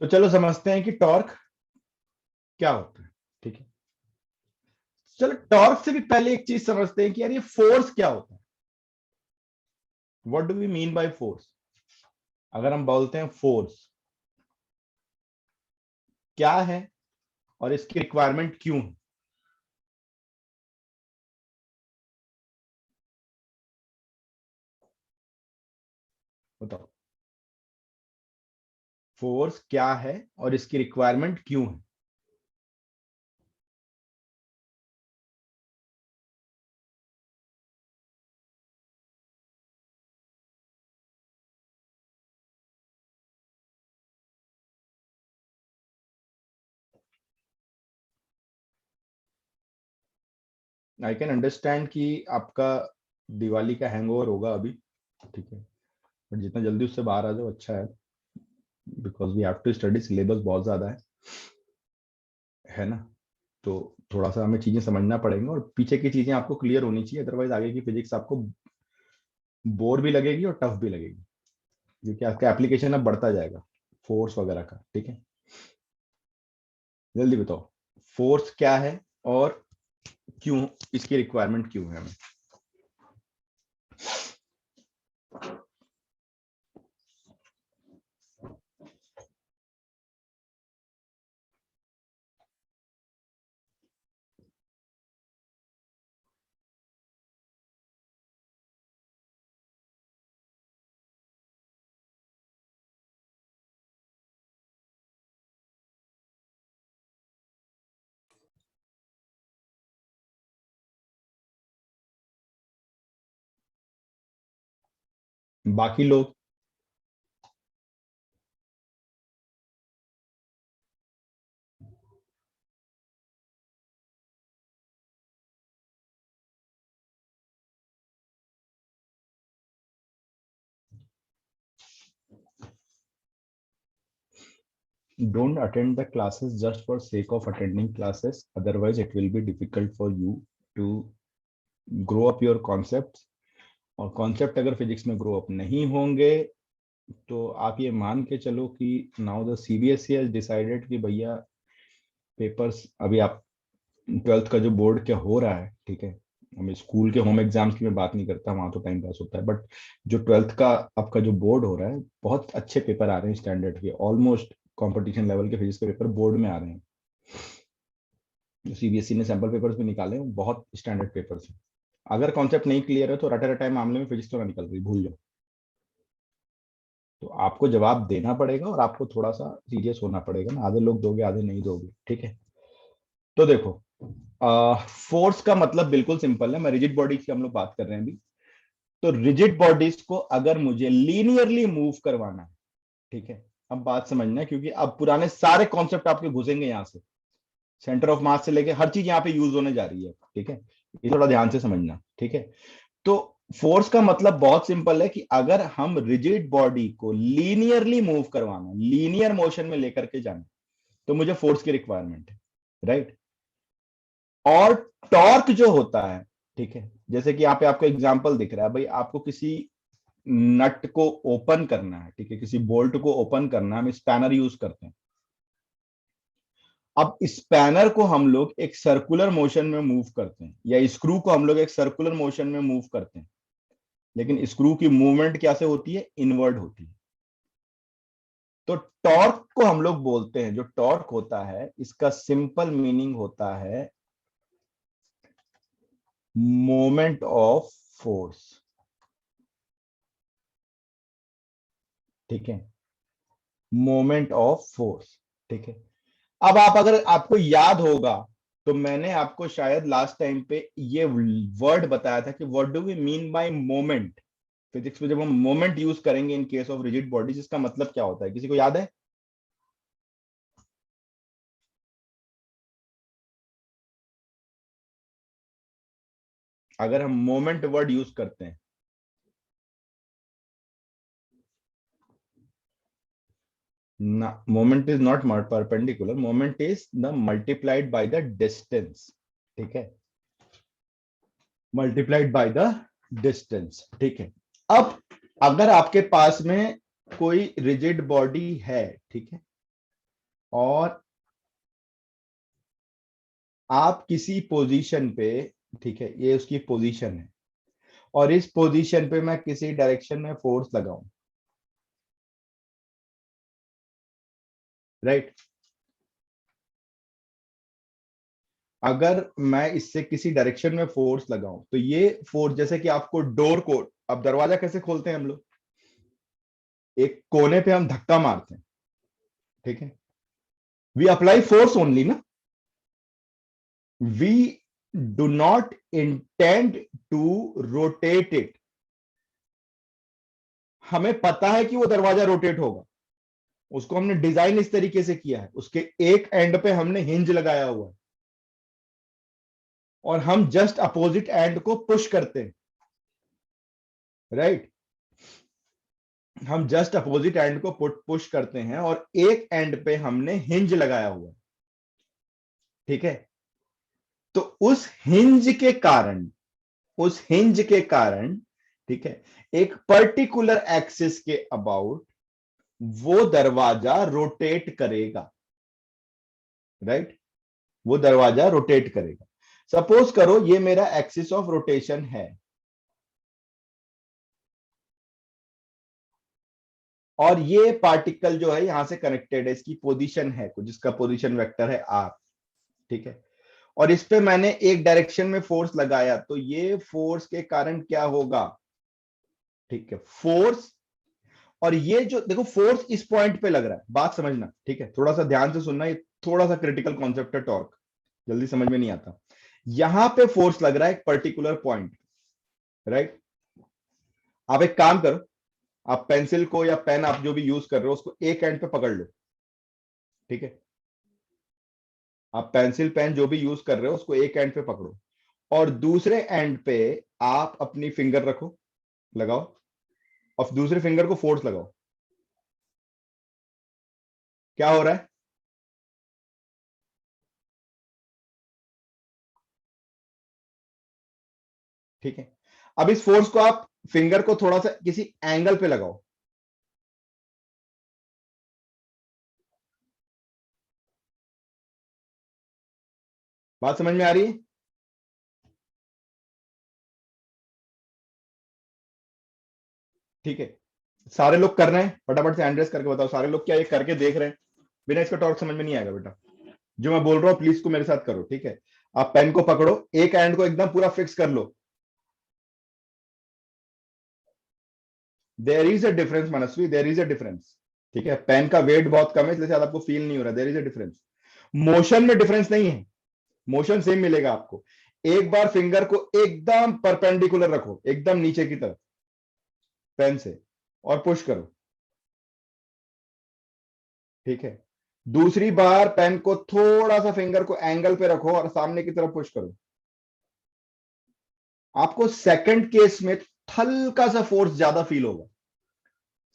तो चलो समझते हैं कि टॉर्क क्या होता है। ठीक है, चलो टॉर्क से भी पहले एक चीज समझते हैं कि यार ये फोर्स क्या होता है। What do we mean by force? अगर हम बोलते हैं फोर्स क्या है और इसकी रिक्वायरमेंट क्यों है, बताओ। फोर्स क्या है और इसकी रिक्वायरमेंट क्यों है? आई कैन अंडरस्टैंड कि आपका दिवाली का हैंगओवर होगा अभी। ठीक है, बट जितना जल्दी उससे बाहर आ जाओ अच्छा है, because we have to study, syllabus बहुत ज्यादा है ना। तो थोड़ा सा हमें चीजें समझना पड़ेंगे और पीछे की चीजें आपको क्लियर होनी चाहिए, अदरवाइज आगे की फिजिक्स आपको बोर भी लगेगी और टफ भी लगेगी, क्योंकि आपका एप्लीकेशन अब बढ़ता जाएगा फोर्स वगैरह का। ठीक है, जल्दी बताओ फोर्स क्या है और क्यों, इसकी रिक्वायरमेंट क्यों है हमें। बाकी लोग don't attend the classes just for sake of attending classes, otherwise it will be difficult for you to grow up your concepts। और कॉन्सेप्ट अगर फिजिक्स में ग्रो अप नहीं होंगे तो आप ये मान के चलो कि now the CBSE has decided कि भैया पेपर्स अभी आप ट्वेल्थ का जो बोर्ड क्या हो रहा है, ठीक है, हमें स्कूल के होम एग्जाम्स की मैं बात नहीं करता, वहां तो टाइम पास होता है, बट जो ट्वेल्थ का आपका जो बोर्ड हो रहा है, बहुत अच्छे पेपर आ रहे हैं स्टैंडर्ड के, ऑलमोस्ट कंपटीशन लेवल के फिजिक्स के पेपर बोर्ड में आ रहे हैं। जो सीबीएसई ने सैंपल पेपर्स भी निकाले हैं वो बहुत स्टैंडर्ड पेपर्स हैं। अगर कॉन्सेप्ट नहीं क्लियर है तो रटे रटाए मामले में फिजिक्स तो ना निकल रही, भूल जाओ। तो आपको जवाब देना पड़ेगा और आपको थोड़ा सा सीरियस होना पड़ेगा ना, आधे लोग दोगे आधे नहीं दोगे। ठीक है, तो देखो फोर्स का मतलब बिल्कुल सिंपल है, मैं रिजिड बॉडीज की हम लोग बात कर रहे हैं अभी। तो रिजिड बॉडीज को अगर मुझे लीनियरली मूव करवाना है, ठीक है, अब बात समझना है, क्योंकि अब पुराने सारे कॉन्सेप्ट आपके घुसेंगे यहाँ से, सेंटर ऑफ मास से लेके हर चीज यहाँ पे यूज होने जा रही है। ठीक है, ये थोड़ा ध्यान से समझना। ठीक है, तो फोर्स का मतलब बहुत सिंपल है कि अगर हम रिजिड बॉडी को लीनियरली मूव करवाना, लीनियर मोशन में लेकर के जाना, तो मुझे फोर्स की रिक्वायरमेंट है, राइट। और टॉर्क जो होता है, ठीक है, जैसे कि यहाँ पे आपको एग्जांपल दिख रहा है, भाई आपको किसी नट को ओपन करना है, ठीक है, किसी बोल्ट को ओपन करना है, हम स्पैनर यूज करते हैं। अब स्पैनर को हम लोग एक सर्कुलर मोशन में मूव करते हैं, या स्क्रू को हम लोग एक सर्कुलर मोशन में मूव करते हैं, लेकिन स्क्रू की मूवमेंट कैसे होती है, इनवर्ड होती है। तो टॉर्क को हम लोग बोलते हैं, जो टॉर्क होता है इसका सिंपल मीनिंग होता है मोमेंट ऑफ फोर्स। ठीक है, मोमेंट ऑफ फोर्स। ठीक है, अब आप अगर आपको याद होगा तो मैंने आपको शायद लास्ट टाइम पे ये वर्ड बताया था कि what do we mean by moment. Physics में जब हम मोमेंट यूज करेंगे in case of rigid bodies, इसका मतलब क्या होता है, किसी को याद है? अगर हम मोमेंट वर्ड यूज करते हैं, ना, moment is not perpendicular, moment is the multiplied by the distance. ठीक है, मल्टीप्लाइड बाय द डिस्टेंस। ठीक है, अब अगर आपके पास में कोई रिजिड बॉडी है, ठीक है, और आप किसी पोजीशन पे, ठीक है, ये उसकी पोजीशन है, और इस पोजीशन पे मैं किसी डायरेक्शन में फोर्स लगाऊं, राइट। अगर मैं इससे किसी डायरेक्शन में फोर्स लगाऊं तो ये फोर्स, जैसे कि आपको डोर को, अब दरवाजा कैसे खोलते हैं हम लोग, एक कोने पे हम धक्का मारते हैं, ठीक है, वी अप्लाई फोर्स ओनली ना, we do not intend to rotate it. हमें पता है कि वो दरवाजा रोटेट होगा, उसको हमने डिजाइन इस तरीके से किया है, उसके एक एंड पे हमने हिंज लगाया हुआ है, और हम जस्ट अपोजिट एंड को पुश करते हैं, राइट। हम जस्ट अपोजिट एंड को पुश करते हैं, और एक एंड पे हमने हिंज लगाया हुआ है, ठीक है। तो उस हिंज के कारण, ठीक है, एक पर्टिकुलर एक्सिस के अबाउट वो दरवाजा रोटेट करेगा, राइट। वो दरवाजा रोटेट करेगा। सपोज करो ये मेरा एक्सिस ऑफ रोटेशन है, और ये पार्टिकल जो है यहां से कनेक्टेड है, इसकी पोजीशन है कुछ, जिसका पोजीशन वेक्टर है आर, ठीक है, और इस पे मैंने एक डायरेक्शन में फोर्स लगाया, तो ये फोर्स के कारण क्या होगा, ठीक है, फोर्स, और ये जो देखो फोर्स इस पॉइंट पे लग रहा है, बात समझना, ठीक है, थोड़ा सा ध्यान से सुनना, ये थोड़ा सा क्रिटिकल कॉन्सेप्ट है, टॉर्क जल्दी समझ में नहीं आता। यहां पे फोर्स लग रहा है एक पर्टिकुलर पॉइंट, राइट। आप एक काम करो, आप पेंसिल को या पेन आप जो भी यूज कर रहे हो उसको एक एंड पे पकड़ लो, ठीक है, आप पेंसिल पेन जो भी यूज कर रहे हो उसको एक एंड पे पकड़ो, और दूसरे एंड पे आप अपनी फिंगर रखो, लगाओ, और दूसरे फिंगर को फोर्स लगाओ। क्या हो रहा है, ठीक है। अब इस फोर्स को आप फिंगर को थोड़ा सा किसी एंगल पे लगाओ, बात समझ में आ रही है, ठीक है। सारे लोग कर रहे हैं, फटाफट से हैंड रेस करके बताओ, सारे लोग क्या ये करके देख रहे हैं, बिना इसका टॉर्क समझ में नहीं आएगा बेटा। जो मैं बोल रहा हूं प्लीज को मेरे साथ करो, ठीक है। आप पेन को पकड़ो, एक हैंड को एकदम पूरा फिक्स कर लो। There is a difference Manasvi, there is a difference, ठीक है। पेन का वेट बहुत कम है, इसलिए शायद आपको फील नहीं हो रहा, there is a difference. Motion में डिफरेंस नहीं है, मोशन सेम मिलेगा आपको। एक बार फिंगर को एकदम परपेंडिकुलर रखो, एकदम नीचे की तरफ पेन से, और पुश करो, ठीक है। दूसरी बार पेन को थोड़ा सा फिंगर को एंगल पे रखो और सामने की तरफ पुश करो। आपको सेकंड केस में हल्का सा फोर्स ज्यादा फील होगा,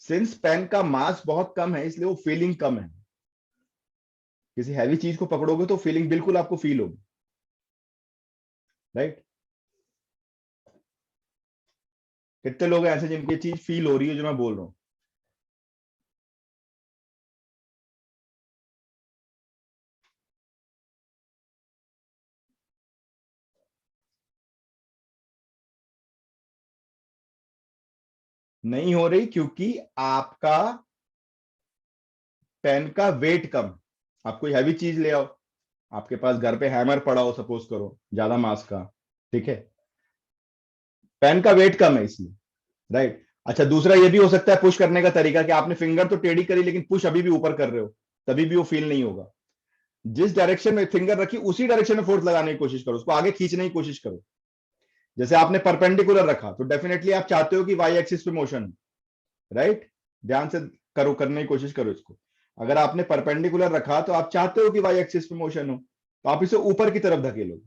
सिंस पेन का मास बहुत कम है इसलिए वो फीलिंग कम है। किसी हैवी चीज को पकड़ोगे तो फीलिंग बिल्कुल आपको फील होगी, राइट। कितने लोग हैं ऐसे जिनकी चीज फील हो रही है जो मैं बोल रहा हूं। नहीं हो रही क्योंकि आपका पेन का वेट कम। आप कोई हैवी चीज ले आओ, आपके पास घर पे हैमर पड़ा हो सपोज करो, ज्यादा मास का, ठीक है, पेन का वेट कम है इसलिए, राइट। अच्छा, दूसरा ये भी हो सकता है पुश करने का तरीका कि आपने फिंगर तो टेढ़ी करी लेकिन पुश अभी भी ऊपर कर रहे हो, तभी भी वो फील नहीं होगा। जिस डायरेक्शन में फिंगर रखी उसी डायरेक्शन में फोर्स लगाने की कोशिश करो, उसको आगे खींचने की कोशिश करो। जैसे आपने परपेंडिकुलर रखा तो डेफिनेटली आप चाहते हो कि वाई एक्सिस पे मोशन, राइट। ध्यान से करो, करने की कोशिश करो इसको। अगर आपने परपेंडिकुलर रखा तो आप चाहते हो कि वाई एक्सिस पे मोशन हो, तो आप इसे ऊपर की तरफ धकेलोगे,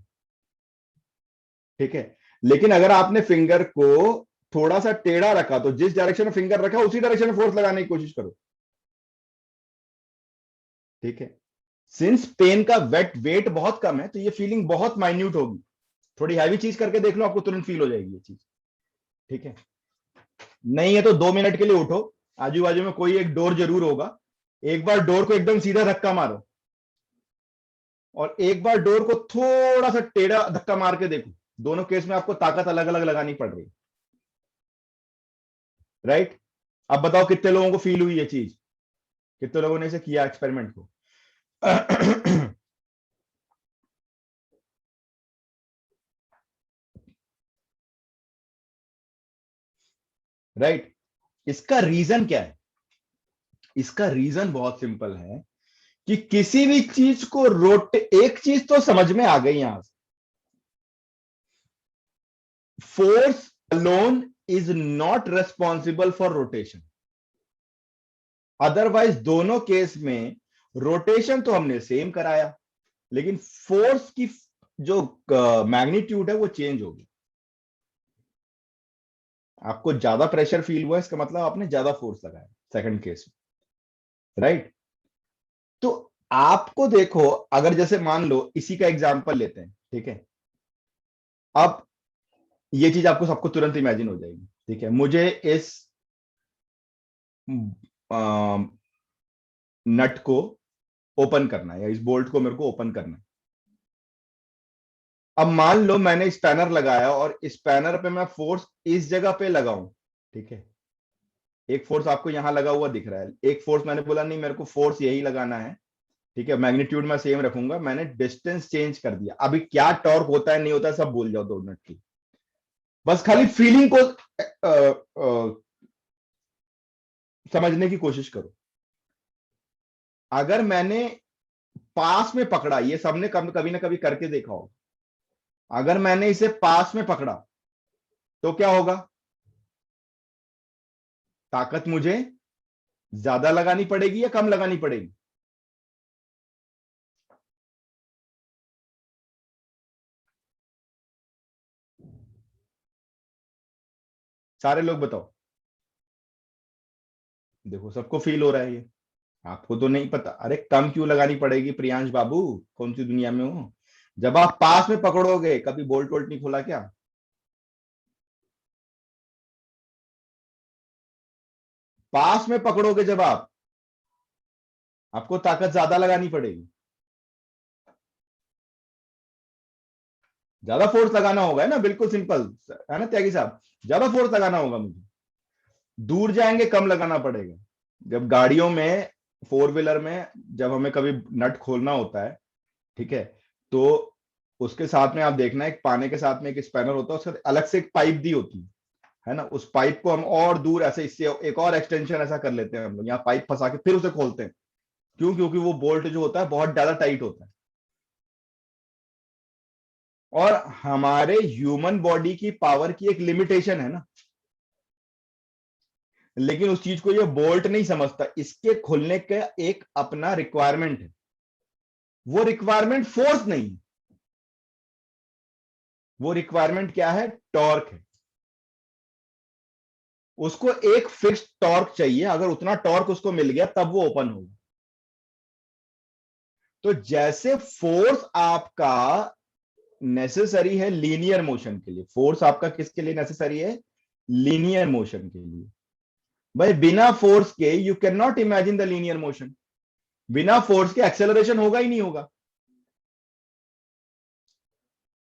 ठीक है। लेकिन अगर आपने फिंगर को थोड़ा सा टेढ़ा रखा तो जिस डायरेक्शन में फिंगर रखा उसी डायरेक्शन में फोर्स लगाने की कोशिश करो, ठीक है। सिंस पेन का वेट बहुत कम है तो ये फीलिंग बहुत माइन्यूट होगी। थोड़ी हैवी चीज करके देख लो, आपको तुरंत फील हो जाएगी ये चीज, ठीक है। नहीं है तो 2 मिनट के लिए उठो, आजू बाजू में कोई एक डोर जरूर होगा, एक बार डोर को एकदम सीधा धक्का मारो और एक बार डोर को थोड़ा सा टेढ़ा धक्का मार के देखो, दोनों केस में आपको ताकत अलग अलग लगानी पड़ रही है, राइट। अब बताओ कितने लोगों को फील हुई ये चीज, कितने लोगों ने इसे किया एक्सपेरिमेंट को। राइट। इसका रीजन क्या है? इसका रीजन बहुत सिंपल है कि किसी भी चीज को एक चीज तो समझ में आ गई यहां से, force alone is not responsible for rotation. Otherwise दोनों केस में रोटेशन तो हमने सेम कराया, लेकिन फोर्स की जो मैग्नीट्यूड है वो चेंज होगी। आपको ज्यादा प्रेशर फील हुआ, इसका मतलब आपने ज्यादा फोर्स लगाया सेकंड केस में, राइट। तो आपको देखो, अगर जैसे मान लो इसी का एग्जांपल लेते हैं, ठीक है। अब ये चीज आपको सबको तुरंत इमेजिन हो जाएगी, ठीक है। मुझे इस नट को ओपन करना है या इस बोल्ट को मेरे को ओपन करना है। अब मान लो मैंने स्पैनर लगाया और स्पैनर पे मैं फोर्स इस जगह पे लगाऊं, ठीक है। एक फोर्स आपको यहां लगा हुआ दिख रहा है, एक फोर्स मैंने बोला नहीं मेरे को फोर्स यही लगाना है, ठीक है। मैग्नीट्यूड मैं सेम रखूंगा, मैंने डिस्टेंस चेंज कर दिया। अभी क्या टॉर्क होता है नहीं होता है सब भूल जाओ 2 मिनट की, बस खाली फीलिंग को समझने की कोशिश करो। अगर मैंने पास में पकड़ा, ये सबने कभी ना कभी करके देखा होगा, अगर मैंने इसे पास में पकड़ा तो क्या होगा? ताकत मुझे ज्यादा लगानी पड़ेगी या कम लगानी पड़ेगी? सारे लोग बताओ। देखो सबको फील हो रहा है ये, आपको तो नहीं पता। अरे कम क्यों लगानी पड़ेगी प्रियांश बाबू, कौन सी दुनिया में हो? जब आप पास में पकड़ोगे, कभी बोल्ट वोल्ट नहीं खोला क्या? पास में पकड़ोगे जब आप, आपको ताकत ज्यादा लगानी पड़ेगी, ज्यादा फोर्स लगाना होगा, है ना, बिल्कुल सिंपल, है ना त्यागी साहब। ज्यादा फोर्स लगाना होगा मुझे, दूर जाएंगे कम लगाना पड़ेगा। जब गाड़ियों में, फोर व्हीलर में, जब हमें कभी नट खोलना होता है, ठीक है, तो उसके साथ में आप देखना, एक पाने के साथ में एक स्पैनर होता है, उसके साथ अलग से एक पाइप दी होती है ना। उस पाइप को हम और दूर ऐसे, इससे एक और एक्सटेंशन ऐसा कर लेते हैं हम लोग, यहाँ पाइप फंसा के फिर उसे खोलते हैं। क्यों? क्योंकि वो बोल्ट जो होता है बहुत ज्यादा टाइट होता है। और हमारे ह्यूमन बॉडी की पावर की एक लिमिटेशन है ना, लेकिन उस चीज को ये बोल्ट नहीं समझता। इसके खुलने का एक अपना रिक्वायरमेंट है, वो रिक्वायरमेंट फोर्स नहीं है, वो रिक्वायरमेंट क्या है? टॉर्क है। उसको एक फिक्स टॉर्क चाहिए, अगर उतना टॉर्क उसको मिल गया तब वो ओपन होगा। तो जैसे फोर्स आपका नेसेसरी है लीनियर मोशन के लिए, फोर्स आपका किसके लिए नेसेसरी है? लीनियर मोशन के लिए। भाई बिना फोर्स के you can not imagine the linear motion, बिना फोर्स के एक्सेलरेशन होगा ही नहीं होगा।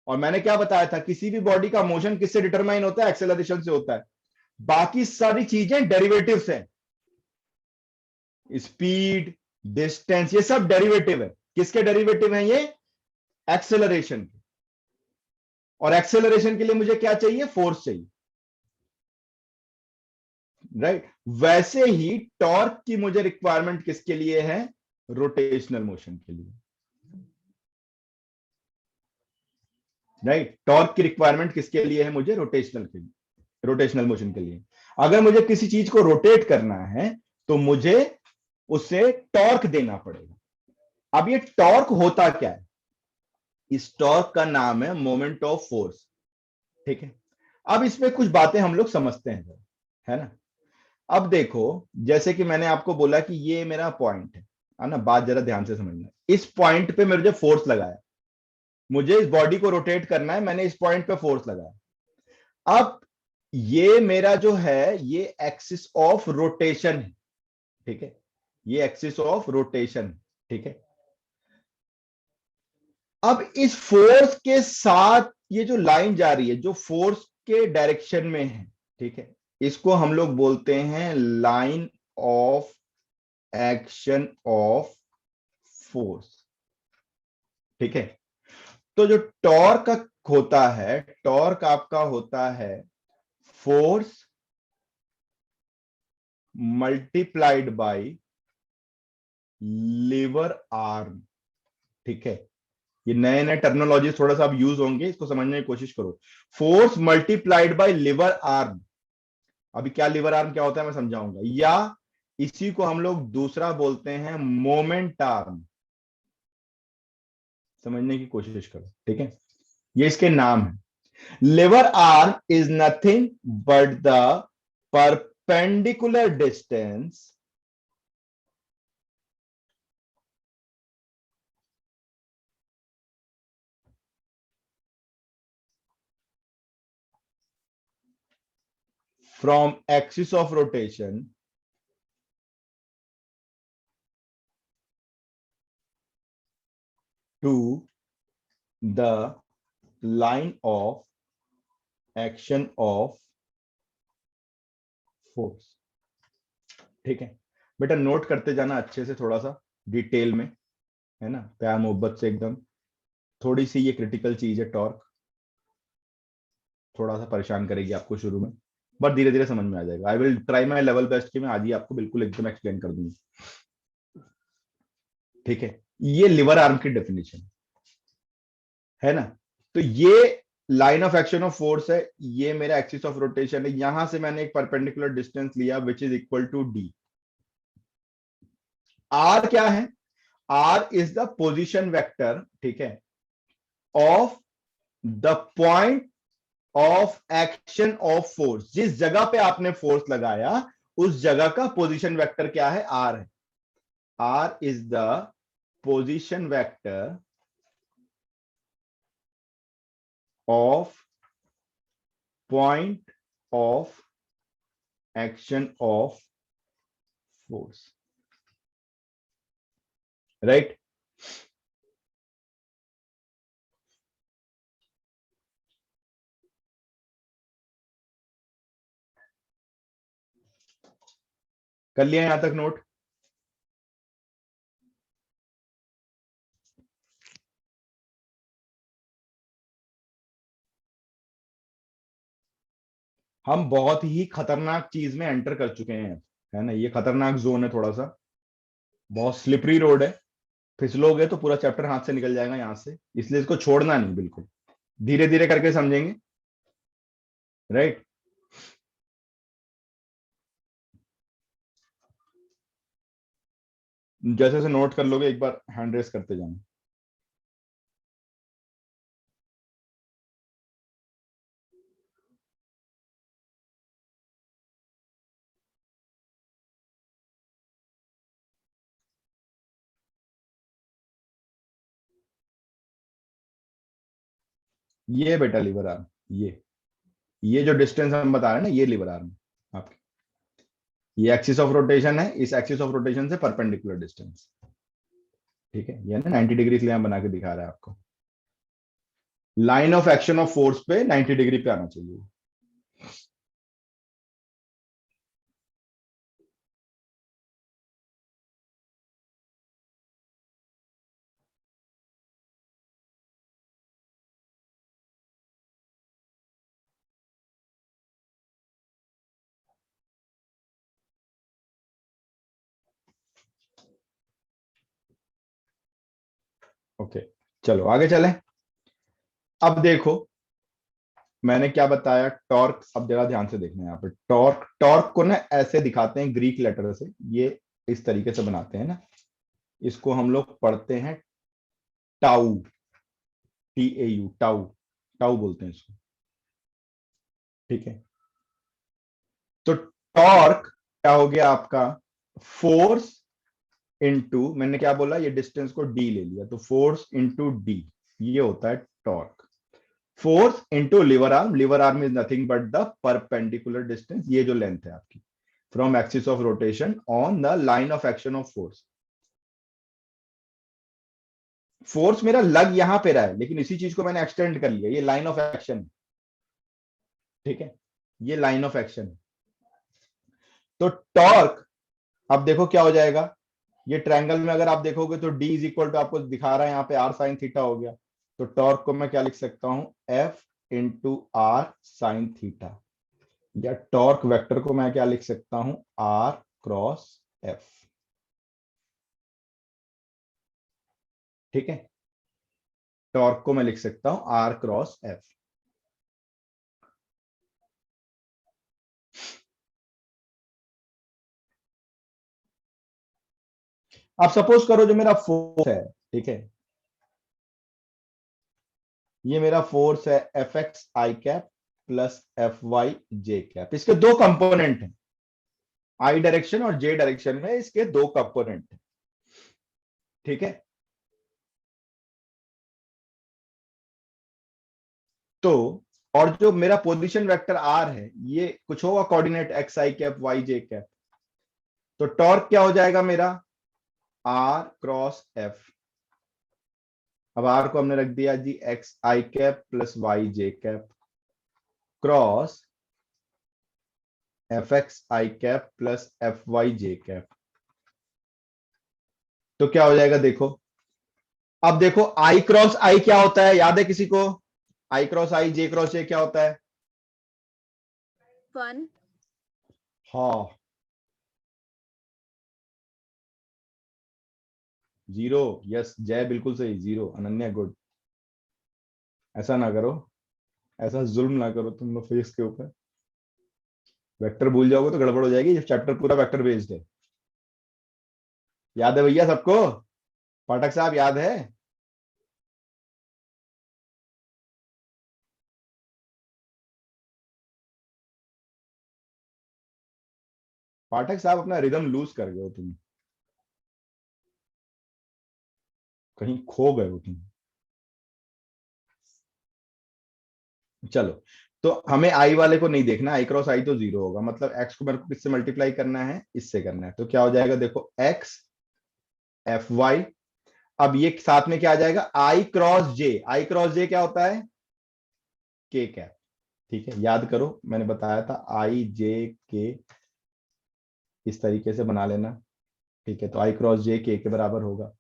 और मैंने क्या बताया था, किसी भी बॉडी का मोशन किससे डिटरमाइन होता है? एक्सेलरेशन से होता है। बाकी सारी चीजें डेरिवेटिव्स हैं, स्पीड, डिस्टेंस, ये सब डेरिवेटिव है। किसके डेरिवेटिव हैं ये? एक्सेलरेशन के। और एक्सेलरेशन के लिए मुझे क्या चाहिए? फोर्स चाहिए, राइट। वैसे ही टॉर्क की मुझे रिक्वायरमेंट किसके लिए है? रोटेशनल मोशन के लिए, राइट। टॉर्क की रिक्वायरमेंट किसके लिए है मुझे? रोटेशनल के लिए, रोटेशनल मोशन के लिए। अगर मुझे किसी चीज को रोटेट करना है तो मुझे उसे टॉर्क देना पड़ेगा। अब ये टॉर्क होता क्या है? इस टॉर्क का नाम है मोमेंट ऑफ फोर्स, ठीक है। अब इसमें कुछ बातें हम लोग समझते हैं, है ना। अब देखो, जैसे कि मैंने आपको बोला कि ये मेरा पॉइंट है ना, बात जरा ध्यान से समझना। इस पॉइंट पे मेरे जो फोर्स लगाया, मुझे इस बॉडी को रोटेट करना है, मैंने इस पॉइंट पे फोर्स लगाया। अब ये मेरा जो है ये एक्सिस ऑफ रोटेशन है, ठीक है। ये एक्सिस ऑफ रोटेशन, ठीक है। अब इस फोर्स के साथ ये जो लाइन जा रही है, जो फोर्स के डायरेक्शन में है, ठीक है, इसको हम लोग बोलते हैं line of action of force, ठीक है। तो जो टॉर्क होता है, टॉर्क आपका होता है force multiplied by lever arm, ठीक है। ये नए नए टर्मिनोलॉजी थोड़ा सा अब यूज होंगे, इसको समझने की कोशिश करो। Force multiplied bye liver arm, अभी क्या लिवर आर्म क्या होता है मैं समझाऊंगा, या इसी को हम लोग दूसरा बोलते हैं मोमेंट आर्म, समझने की कोशिश करो, ठीक है। ये इसके नाम है। Liver arm is nothing but the perpendicular distance from axis of rotation to the line of action of force, ठीक है। बेटा नोट करते जाना अच्छे से, थोड़ा सा डिटेल में, है ना, प्यार मोहब्बत से एकदम। थोड़ी सी ये क्रिटिकल चीज है टॉर्क, थोड़ा सा परेशान करेगी आपको शुरू में, बट धीरे धीरे समझ में आ जाएगा। I will try my level best कि मैं आज ही आपको बिल्कुल एकदम एक्सप्लेन कर दूंगी, ठीक है। ये लिवर आर्म की डेफिनेशन है ना। तो ये line of action of force है, ये मेरा एक्सिस ऑफ रोटेशन है, यहां से मैंने एक परपेंडिकुलर डिस्टेंस लिया which is equal to D. R क्या है? R is the position vector, ठीक है, of the point of action of force. जिस जगह पे आपने फोर्स लगाया उस जगह का पोजीशन वेक्टर क्या है? आर है। R is the position vector of point of action of force, right. कर लिया यहां तक नोट? हम बहुत ही खतरनाक चीज में एंटर कर चुके हैं, है ना। ये खतरनाक जोन है, थोड़ा सा बहुत स्लिपरी रोड है। फिसलोगे तो पूरा चैप्टर हाथ से निकल जाएगा यहां से, इसलिए इसको छोड़ना नहीं बिल्कुल, धीरे धीरे करके समझेंगे, राइट। जैसे जैसे नोट कर लोगे एक बार हैंड रेस करते जाना। ये बेटा लिवर आर्म, ये जो डिस्टेंस हम बता रहे हैं ना, ये लिवर आर्म आपके, ये एक्सिस ऑफ रोटेशन है, इस एक्सिस ऑफ रोटेशन से परपेंडिकुलर डिस्टेंस, ठीक है। ये ना 90 डिग्री इसलिए हम बना के दिखा रहे हैं आपको। Line of action of force पे 90 डिग्री पे आना चाहिए। ओके, चलो आगे चलें। अब देखो मैंने क्या बताया, टॉर्क। अब जरा ध्यान से देखना है यहाँ पे, टॉर्क, टॉर्क को ना ऐसे दिखाते हैं ग्रीक लेटर से, ये इस तरीके से बनाते हैं ना, इसको हम लोग पढ़ते हैं टाउ, TAU, टाउ, टाउ बोलते हैं इसको, ठीक है। तो टॉर्क क्या हो गया आपका? फोर्स इनटू, मैंने क्या बोला, ये डिस्टेंस को डी ले लिया, तो फोर्स इनटू डी, ये होता है torque. Force into liver arm, liver arm is nothing but the perpendicular distance, ये जो लेंथ है आपकी, from axis of rotation on the line of action of force. Force मेरा लग यहां पे रहा है, लेकिन इसी चीज को मैंने एक्सटेंड कर लिया, ये लाइन ऑफ एक्शन। ठीक है, ये लाइन ऑफ एक्शन। तो टॉर्क, अब देखो क्या हो जाएगा, ये ट्रायंगल में अगर आप देखोगे तो D इज इक्वल टू, आपको दिखा रहा है यहाँ पे R साइन थीटा हो गया। तो टॉर्क को मैं क्या लिख सकता हूं, F into R sine theta, या टॉर्क वेक्टर को मैं क्या लिख सकता हूं, R क्रॉस F। ठीक है, टॉर्क को मैं लिख सकता हूं R क्रॉस F। अब सपोज करो जो मेरा फोर्स है, ठीक है, ये मेरा फोर्स है एफ एक्स आई कैप प्लस एफ वाई जे कैप। इसके दो कंपोनेंट हैं, आई डायरेक्शन और जे डायरेक्शन में इसके दो कंपोनेंट हैं। ठीक है, तो और जो मेरा पोजीशन वेक्टर आर है, ये कुछ होगा कोऑर्डिनेट एक्स आई कैप वाई जे कैप। तो टॉर्क क्या हो जाएगा मेरा, आर क्रॉस एफ। अब आर को हमने रख दिया जी एक्स आई कैप प्लस वाई जे कैप क्रॉस एफ एक्स आई कैप प्लस एफ वाई जे कैप। तो क्या हो जाएगा देखो, अब देखो आई क्रॉस आई क्या होता है, याद है किसी को, आई क्रॉस आई जे क्रॉस जे क्या होता है, 1। हाँ, जीरो। यस जय, बिल्कुल सही, जीरो। अनन्या गुड। ऐसा ना करो, ऐसा जुल्म ना करो तुम लोग फेस के ऊपर। वेक्टर भूल जाओगे तो गड़बड़ हो जाएगी, चैप्टर पूरा वेक्टर बेस्ड है। याद है भैया सबको, पाठक साहब याद है। पाठक साहब अपना रिदम लूज कर गए हो तुम, कहीं खो गए हो तुम। चलो, तो हमें आई वाले को नहीं देखना, आई क्रॉस आई तो जीरो होगा, मतलब एक्स को मेरे को किससे मल्टीप्लाई करना है, इससे करना है। तो क्या हो जाएगा देखो, एक्स एफ वाई, अब ये साथ में क्या आ जाएगा, आई क्रॉस जे। आई क्रॉस जे क्या होता है, के कैप। ठीक है, याद करो मैंने बताया था आई जे के, इस तरीके से बना लेना। ठीक है, तो आई क्रॉस जे के बराबर होगा।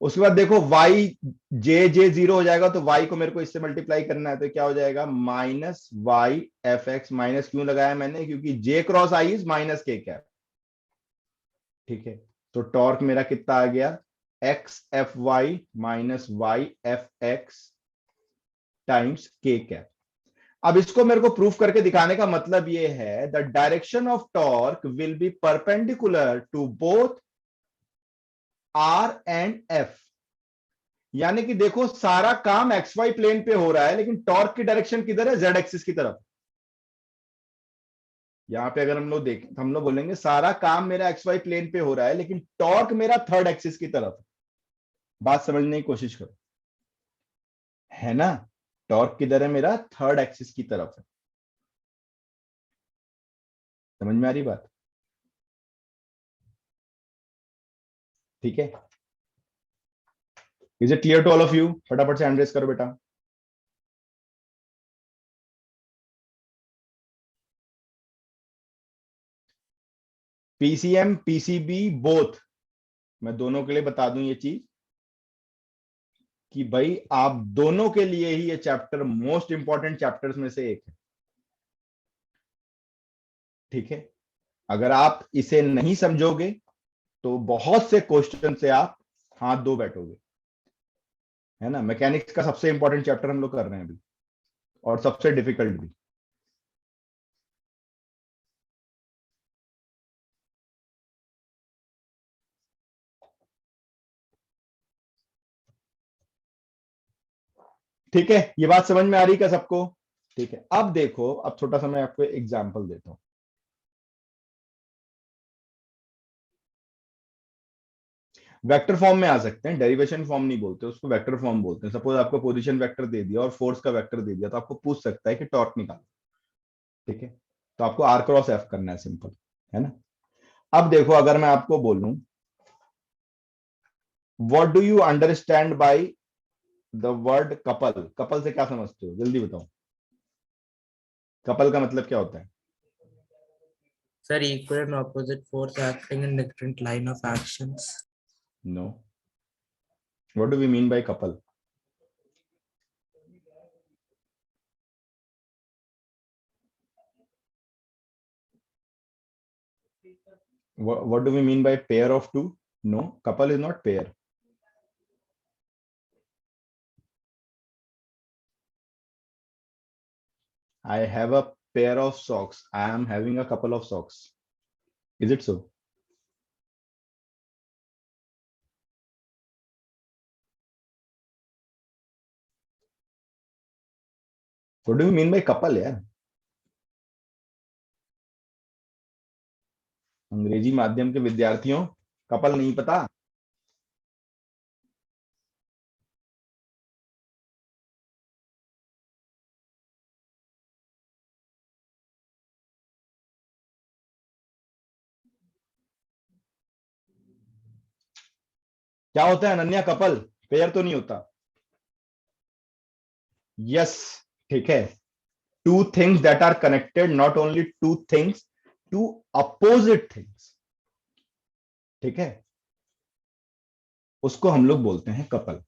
उसके बाद देखो वाई, जे जे जीरो हो जाएगा, तो वाई को मेरे को इससे मल्टीप्लाई करना है, तो क्या हो जाएगा, minus Y F X. Minus क्यों लगाया मैंने, क्योंकि J cross I is minus K cap. ठीक है, तो टॉर्क मेरा कितना आ गया, X F Y minus Y F X times K cap. अब इसको मेरे को प्रूफ करके दिखाने का मतलब ये है, the direction of torque will be perpendicular to both R and F. यानी कि देखो सारा काम एक्स वाई प्लेन पे हो रहा है, लेकिन टॉर्क की डायरेक्शन किधर है, जेड एक्सिस की तरफ। यहां पे अगर हम लोग देखें, हम लोग बोलेंगे सारा काम मेरा एक्स वाई प्लेन पे हो रहा है, लेकिन टॉर्क मेरा थर्ड एक्सिस की तरफ। बात समझने की कोशिश करो, है ना, टॉर्क किधर है मेरा, थर्ड एक्सिस की तरफ है। समझ में आ रही बात, ठीक है। Is it clear to all of you, फटाफट से हैंड रेस करो बेटा। पीसीएम पीसीबी बोथ, मैं दोनों के लिए बता दूं ये चीज, कि भाई आप दोनों के लिए ही ये चैप्टर मोस्ट इंपॉर्टेंट चैप्टर्स में से एक है। ठीक है, अगर आप इसे नहीं समझोगे तो बहुत से क्वेश्चन से आप हाथ धो बैठोगे, है ना। मैकेनिक्स का सबसे इंपॉर्टेंट चैप्टर हम लोग कर रहे हैं अभी, और सबसे डिफिकल्ट भी। ठीक है, ये बात समझ में आ रही क्या सबको। ठीक है, अब देखो, अब छोटा सा मैं आपको एग्जांपल देता हूं। वेक्टर फॉर्म में आ सकते हैं, डेरिवेशन फॉर्म नहीं बोलते उसको, वेक्टर फॉर्म बोलते हैं। सपोज आपको पोजीशन वेक्टर दे दिया और फोर्स का वेक्टर दे दिया, तो आपको पूछ सकता है कि टॉर्क निकालो। ठीक है, तो आपको आर क्रॉस एफ करना है, सिंपल, है ना। अब देखो, अगर मैं आपको बोलूं what do you understand by the word couple, couple से क्या समझते हो, जल्दी बताओ। कपल का मतलब क्या होता है? Sir, equal and opposite force acting in different line of actions. No, what do we mean by couple? What do we mean by pair of two? No, couple is not pair. I have a pair of socks. I am having a couple of socks. Is it so? What do you mean by couple यार? अंग्रेजी माध्यम के विद्यार्थियों, couple नहीं पता? क्या होता है अनन्या? कपल पेयर तो नहीं होता। यस, ठीक है। Two things that are connected, not only two things, two opposite things, ठीक है, उसको हम लोग बोलते हैं कपल।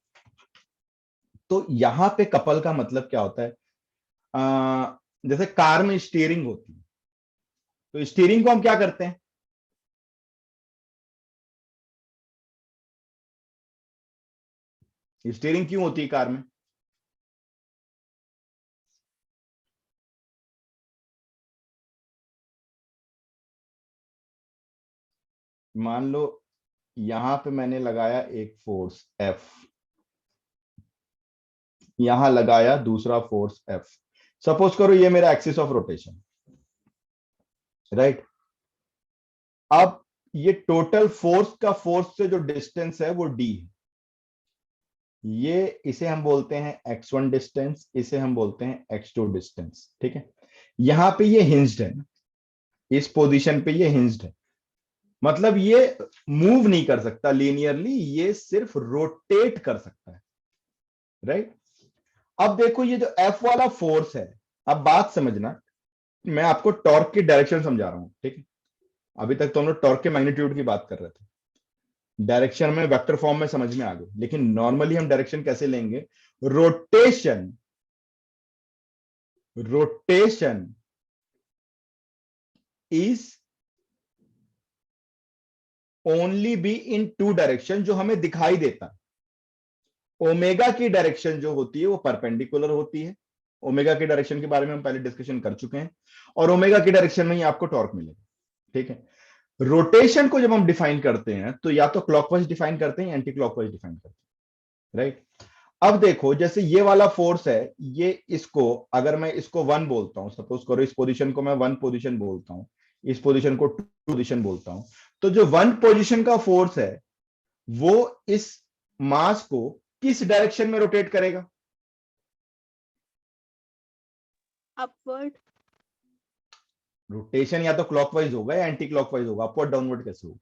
तो यहां पे कपल का मतलब क्या होता है? जैसे कार में स्टीयरिंग होती है, तो स्टीयरिंग को हम क्या करते हैं? स्टीयरिंग क्यों होती है कार में? मान लो यहां पे मैंने लगाया एक फोर्स F, यहां लगाया दूसरा फोर्स F। सपोज करो ये मेरा एक्सिस ऑफ रोटेशन, राइट। अब ये टोटल फोर्स का फोर्स से जो डिस्टेंस है वो D है। ये इसे हम बोलते हैं x1 डिस्टेंस, इसे हम बोलते हैं x2 डिस्टेंस, ठीक है। यहां पे ये हिंज्ड है, इस पोजीशन पे ये हिंज्ड है, मतलब ये मूव नहीं कर सकता लीनियरली, ये सिर्फ रोटेट कर सकता है, राइट। अब देखो ये जो F वाला फोर्स है, अब बात समझना, मैं आपको टॉर्क की डायरेक्शन समझा रहा हूं, ठीक है। अभी तक तो हम लोग टॉर्क के मैग्नीट्यूड की बात कर रहे थे, डायरेक्शन में वेक्टर फॉर्म में समझ में आ गई, लेकिन नॉर्मली हम डायरेक्शन कैसे लेंगे? Rotation, rotation is only be in two direction, जो हमें दिखाई देता है। ओमेगा की डायरेक्शन जो होती है वो परपेंडिकुलर होती है, ओमेगा की डायरेक्शन के बारे में हम पहले डिस्कशन कर चुके हैं, और ओमेगा की डायरेक्शन में ही आपको टॉर्क मिलेगा, ठीक है। रोटेशन को जब हम डिफाइन करते हैं तो या तो क्लॉकवाइज डिफाइन करते हैं, एंटी क्लॉकवाइज डिफाइन करते हैं, राइट। अब देखो जैसे ये वाला फोर्स है, ये इसको अगर मैं इसको 1 बोलता हूं, सपोज करो इस पोजीशन को मैं 1 पोजीशन बोलता हूं, इस पोजीशन को 2 पोजीशन बोलता हूं, तो जो 1 पोजीशन का फोर्स है वो इस मास को किस डायरेक्शन में रोटेट करेगा? अपवर्ड। रोटेशन या तो क्लॉकवाइज होगा या एंटी क्लॉकवाइज होगा, अपवर्ड डाउनवर्ड कैसे होगा?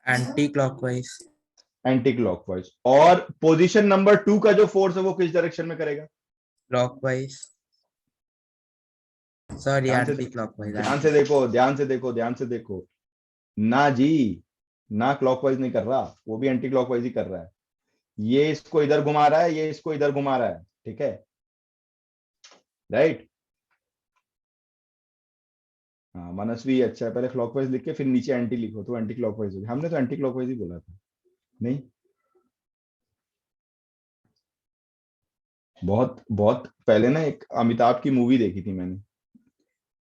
Anti clockwise. Anti clockwise. और पोजीशन नंबर 2 का जो फोर्स है वो किस डायरेक्शन में करेगा? क्लॉकवाइज। सॉरी, ध्यान से एंटी क्लॉकवाइज। ध्यान से देखो, ध्यान से देखो, ध्यान से देखो, ना जी, ना क्लॉकवाइज नहीं कर रहा, वो भी एंटी क्लॉकवाइज ही कर रहा है। ये इसको इधर घुमा रहा है, ये इसको इधर घुमा रहा है, ठीक है, राइट। हाँ, मनस्वी अच्छा है, पहले क्लॉकवाइज लिख के फिर नीचे एंटी लिखो तो एंटी क्लॉकवाइज होगी, हमने तो एंटी क्लॉकवाइज ही बोला था। नहीं, बहुत बहुत पहले ना एक अमिताभ की मूवी देखी थी मैंने,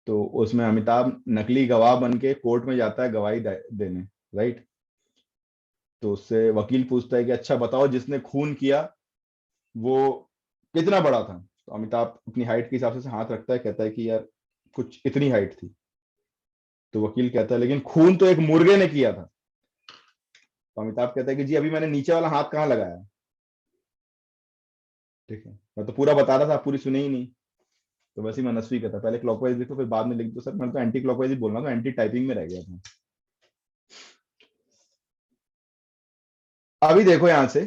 तो उसमें अमिताभ नकली गवाह बन के कोर्ट में जाता है गवाही देने, राइट। तो उससे वकील पूछता है कि अच्छा बताओ, जिसने खून किया वो कितना बड़ा था? तो अमिताभ अपनी हाइट के हिसाब से हाथ रखता है, कहता है कि यार कुछ इतनी हाइट थी। तो वकील कहता है लेकिन खून तो एक मुर्गे ने किया था। तो अमिताभ कहता है कि जी अभी मैंने नीचे वाला हाथ कहाँ लगाया, ठीक है, मैं तो पूरा बता रहा था, आप पूरी सुने ही नहीं। तो वैसे ही मनस्वी का था, पहले क्लॉकवाइज लिखो फिर बाद में लिख दो। सर मैं तो एंटी क्लॉकवाइज ही बोलना, तो एंटी टाइपिंग में रह गया था। अभी देखो यहां से,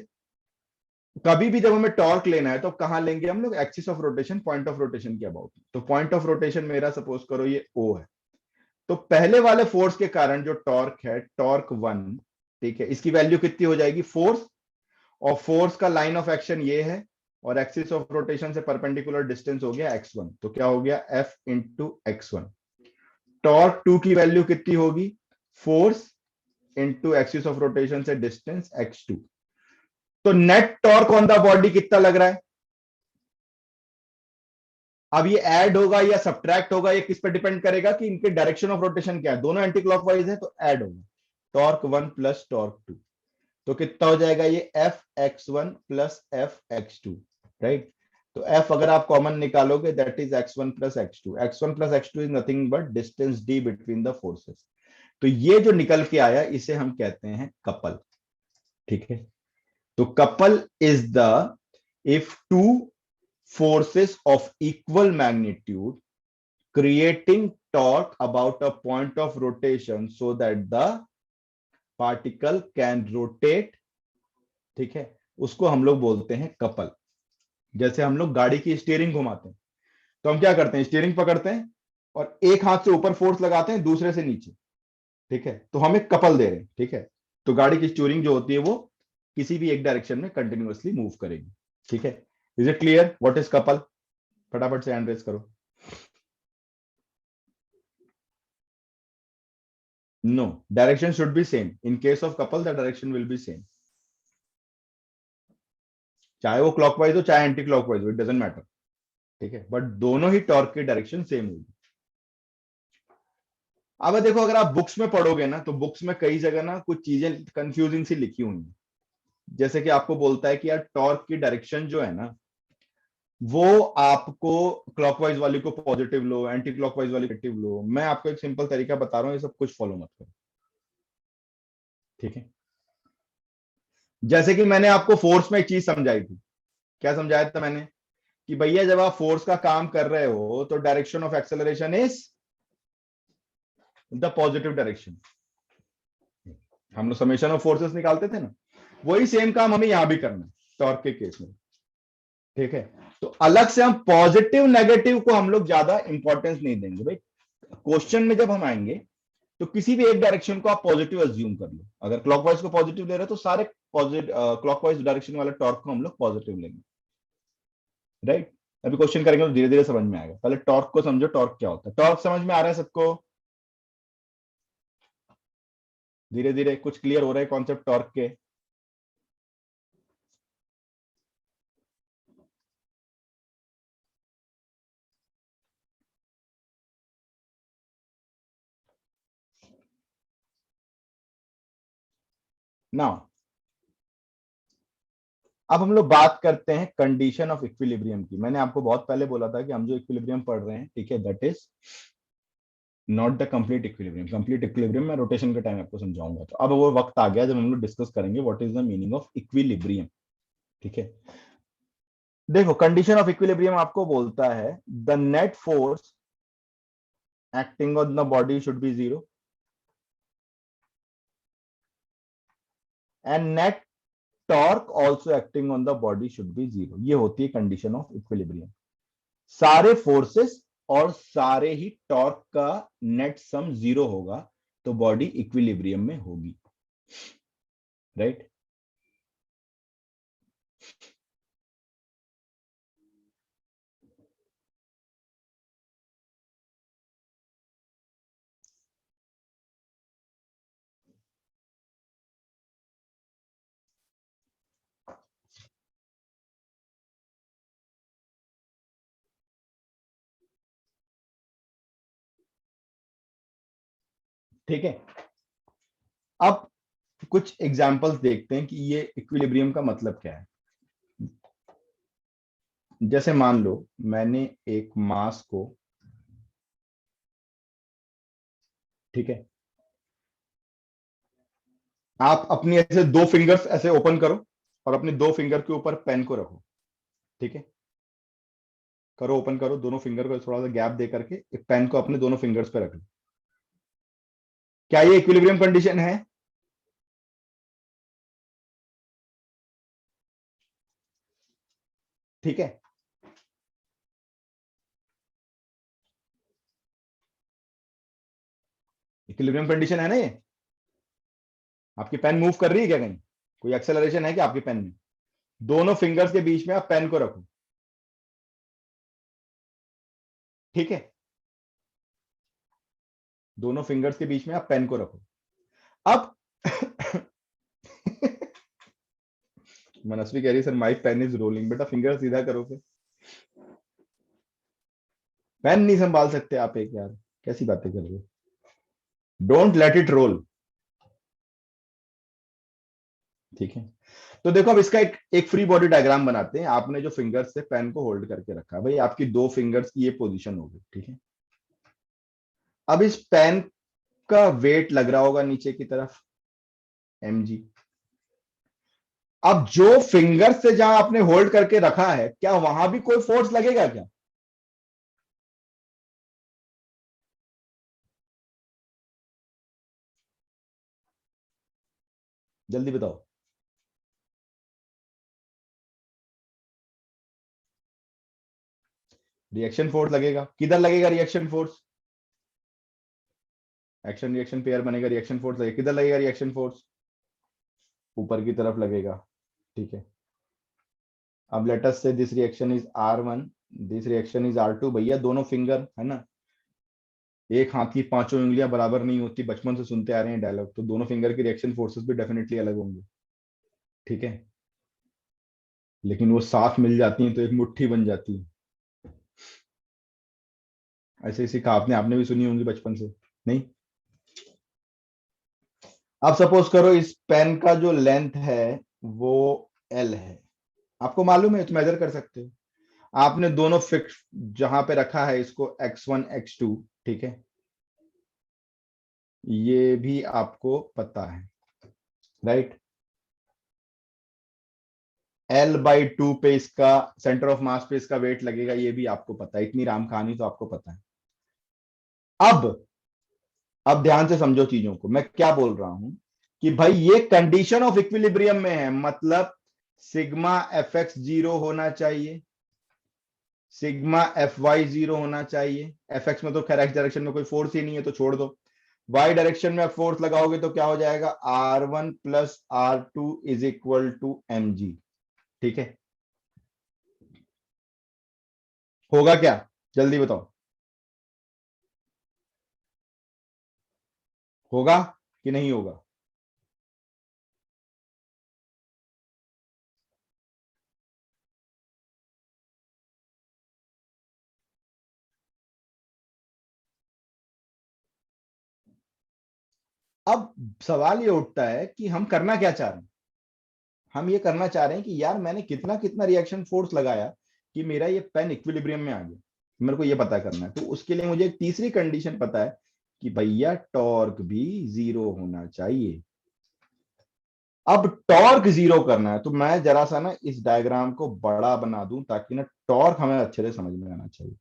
कभी भी जब हमें टॉर्क लेना है तो कहां लेंगे हम लोग, axis of rotation, point of rotation के अबाउट। तो पॉइंट ऑफ रोटेशन मेरा सपोज करो ये ओ है, तो पहले वाले फोर्स के कारण जो टॉर्क है, टॉर्क 1, ठीक है, इसकी वैल्यू कितनी हो जाएगी, फोर्स, और फोर्स का लाइन ऑफ एक्शन ये है, और एक्सिस ऑफ रोटेशन से परपेंडिकुलर डिस्टेंस हो गया x1, तो क्या हो गया F इंटू x1। टॉर्क 2 की वैल्यू कितनी होगी, force into axis of rotation से डिस्टेंस x2। तो net torque on the body कितना लग रहा है, अब ये ऐड होगा या सब्ट्रैक्ट होगा, ये किस पे डिपेंड करेगा कि इनके डायरेक्शन ऑफ रोटेशन क्या है, दोनों एंटी क्लॉकवाइज है तो ऐड होगा, टॉर्क 1 प्लस टॉर्क 2, तो कितना हो जाएगा ये F X one plus F X two, right. तो एफ अगर आप कॉमन निकालोगे that is x1 plus x2, x1 plus x2 is nothing but distance d between the forces. तो ये जो निकल के आया इसे हम कहते हैं कपल, ठीक है। तो couple is the if two forces of equal magnitude creating torque about a point of rotation so that the particle can rotate, ठीक है, उसको हम लोग बोलते हैं कपल। जैसे हम लोग गाड़ी की स्टीयरिंग घुमाते हैं तो हम क्या करते हैं, स्टीयरिंग पकड़ते हैं और एक हाथ से ऊपर फोर्स लगाते हैं, दूसरे से नीचे, ठीक है, तो हम एक कपल दे रहे हैं, ठीक है। तो गाड़ी की स्टीयरिंग जो होती है वो किसी भी एक डायरेक्शन में कंटिन्यूअसली मूव करेगी, ठीक है। Is it clear what is couple, फटाफट से हैंड रेज करो। No, direction should be same, in case of couple the direction will be same, चाहे वो क्लॉकवाइज हो चाहे एंटी क्लॉकवाइज हो, इट डजंट मैटर, ठीक है, बट दोनों ही टॉर्क की डायरेक्शन सेम होगी। अब देखो अगर आप बुक्स में पढ़ोगे ना तो बुक्स में कई जगह ना कुछ चीजें कंफ्यूजिंग सी लिखी हुई हैं, जैसे कि आपको बोलता है कि यार टॉर्क की डायरेक्शन जो है ना वो आपको क्लॉकवाइज वाली को पॉजिटिव लो, एंटी क्लॉकवाइज वाली नेगेटिव लो। मैं आपको एक सिंपल तरीका बता रहा हूं, ये सब कुछ फॉलो मत करो, ठीक है। जैसे कि मैंने आपको फोर्स में एक चीज समझाई थी, क्या समझाया था मैंने, कि भैया जब आप फोर्स का काम कर रहे हो तो direction of acceleration is the positive direction. हम लोग समेशन ऑफ फोर्सेस निकालते थे ना, वही सेम काम हमें यहां भी करना है टॉर्क के केस में, ठीक है। तो अलग से हम पॉजिटिव नेगेटिव को हम लोग ज्यादा इंपॉर्टेंस नहीं देंगे भाई। क्वेश्चन में जब हम आएंगे तो किसी भी एक डायरेक्शन को आप पॉजिटिव अज्यूम कर लो, अगर क्लॉकवाइज को पॉजिटिव ले रहे हो तो सारे पॉजिटिव क्लॉकवाइज डायरेक्शन वाले टॉर्क को हम लोग पॉजिटिव लेंगे, राइट। अभी क्वेश्चन करेंगे तो धीरे धीरे समझ में आएगा, पहले टॉर्क को समझो, टॉर्क क्या होता है। टॉर्क समझ में आ रहा है सबको, धीरे धीरे कुछ क्लियर हो रहा है कॉन्सेप्ट टॉर्क के। नाउ अब हम लोग बात करते हैं कंडीशन ऑफ इक्विलिब्रियम की। मैंने आपको बहुत पहले बोला था कि हम जो इक्विलिब्रियम पढ़ रहे हैं, ठीक है, that is not the complete equilibrium. Complete equilibrium मैं रोटेशन के टाइम आपको समझाऊंगा। तो अब वो वक्त आ गया जब हम लोग डिस्कस करेंगे what is the meaning of equilibrium, ठीक है। देखो कंडीशन ऑफ इक्विलिब्रियम आपको बोलता है the net force acting on the body should be zero and net torque also acting on the body should be zero. ये होती है कंडीशन ऑफ इक्विलिब्रियम। सारे फोर्सेस और सारे ही टॉर्क का नेट सम जीरो होगा तो बॉडी इक्विलिब्रियम में होगी, राइट। ठीक है, अब कुछ एग्जांपल्स देखते हैं कि ये इक्विलिब्रियम का मतलब क्या है। जैसे मान लो मैंने एक मास को, ठीक है, आप अपनी ऐसे दो फिंगर्स ऐसे ओपन करो और अपने दो फिंगर के ऊपर पेन को रखो, ठीक है, करो, ओपन करो, दोनों फिंगर को थोड़ा सा गैप दे करके एक पेन को अपने दोनों फिंगर्स पे रख लो। क्या ये इक्विलिब्रियम कंडीशन है? ठीक है, इक्विलिब्रियम कंडीशन है ना ये? आपकी पेन मूव कर रही है क्या कहीं? कोई एक्सेलरेशन है क्या आपकी पेन में? दोनों फिंगर्स के बीच में आप पेन को रखो, ठीक है, दोनों फिंगर्स के बीच में आप पेन को रखो। अब मनस्वी कह रही sir my pen is rolling. बेटा फिंगर सीधा करो फिर, पेन नहीं संभाल सकते आप एक? यार कैसी बातें कर रहे हो? डोंट लेट इट रोल, ठीक है। तो देखो अब इसका एक फ्री बॉडी डायग्राम बनाते हैं। आपने जो फिंगर्स से पेन को होल्ड करके रखा, भाई आपकी दो फिंगर्स की ये पोजीशन होगी, ठीक है। अब इस पेन का वेट लग रहा होगा नीचे की तरफ, mg। अब जो फिंगर से जहां आपने होल्ड करके रखा है, क्या वहां भी कोई फोर्स लगेगा क्या? जल्दी बताओ। रिएक्शन फोर्स लगेगा। किधर लगेगा reaction force? Action reaction pair बनेगा, रिएक्शन फोर्स लगेगा। किधर लगेगा रिएक्शन फोर्स? ऊपर की तरफ लगेगा, ठीक है। अब लेट अस से this reaction is R1, this reaction is R2। भैया दोनों फिंगर है ना, एक हाथ की पांचों उंगलियां बराबर नहीं होती, बचपन से सुनते आ रहे हैं डायलॉग, तो दोनों फिंगर की रिएक्शन फोर्सेस भी डेफिनेटली अलग होंगे, ठीक है। लेकिन वो साथ मिल जाती हैं तो एक मुट्ठी बन जाती है। ऐसे ऐसी कहावतें आपने भी सुनी होंगी बचपन से, नहीं? अब सपोज करो इस पेन का जो लेंथ है वो L है, आपको मालूम है तो मेजर कर सकते हो। आपने दोनों फिक्स जहां पे रखा है इसको x1 x2, ठीक है, ये भी आपको पता है, राइट। L/2 पे इसका सेंटर ऑफ मास पे इसका वेट लगेगा, ये भी आपको पता है। इतनी राम कहानी तो आपको पता है। अब ध्यान से समझो चीजों को, मैं क्या बोल रहा हूं कि भाई ये कंडीशन ऑफ इक्विलिब्रियम में है, मतलब सिग्मा fx 0 होना चाहिए, सिग्मा fy 0 होना चाहिए। fx में तो खैर x डायरेक्शन में कोई फोर्स ही नहीं है तो छोड़ दो। y डायरेक्शन में आप फोर्स लगाओगे तो क्या हो जाएगा? R1 plus R2 is equal to mg, ठीक है। होगा क्या? जल्दी बताओ, होगा कि नहीं होगा? अब सवाल ये उठता है कि हम करना क्या चाह रहे हैं। हम ये करना चाह रहे हैं कि यार मैंने कितना कितना रिएक्शन फोर्स लगाया कि मेरा ये पेन इक्विलिब्रियम में आ गया, मेरे को ये पता करना है। तो उसके लिए मुझे एक तीसरी कंडीशन पता है कि भैया टॉर्क भी 0 होना चाहिए। अब टॉर्क 0 करना है तो मैं जरा सा ना इस डायग्राम को बड़ा बना दूं ताकि ना टॉर्क हमें अच्छे से समझ में आना चाहिए,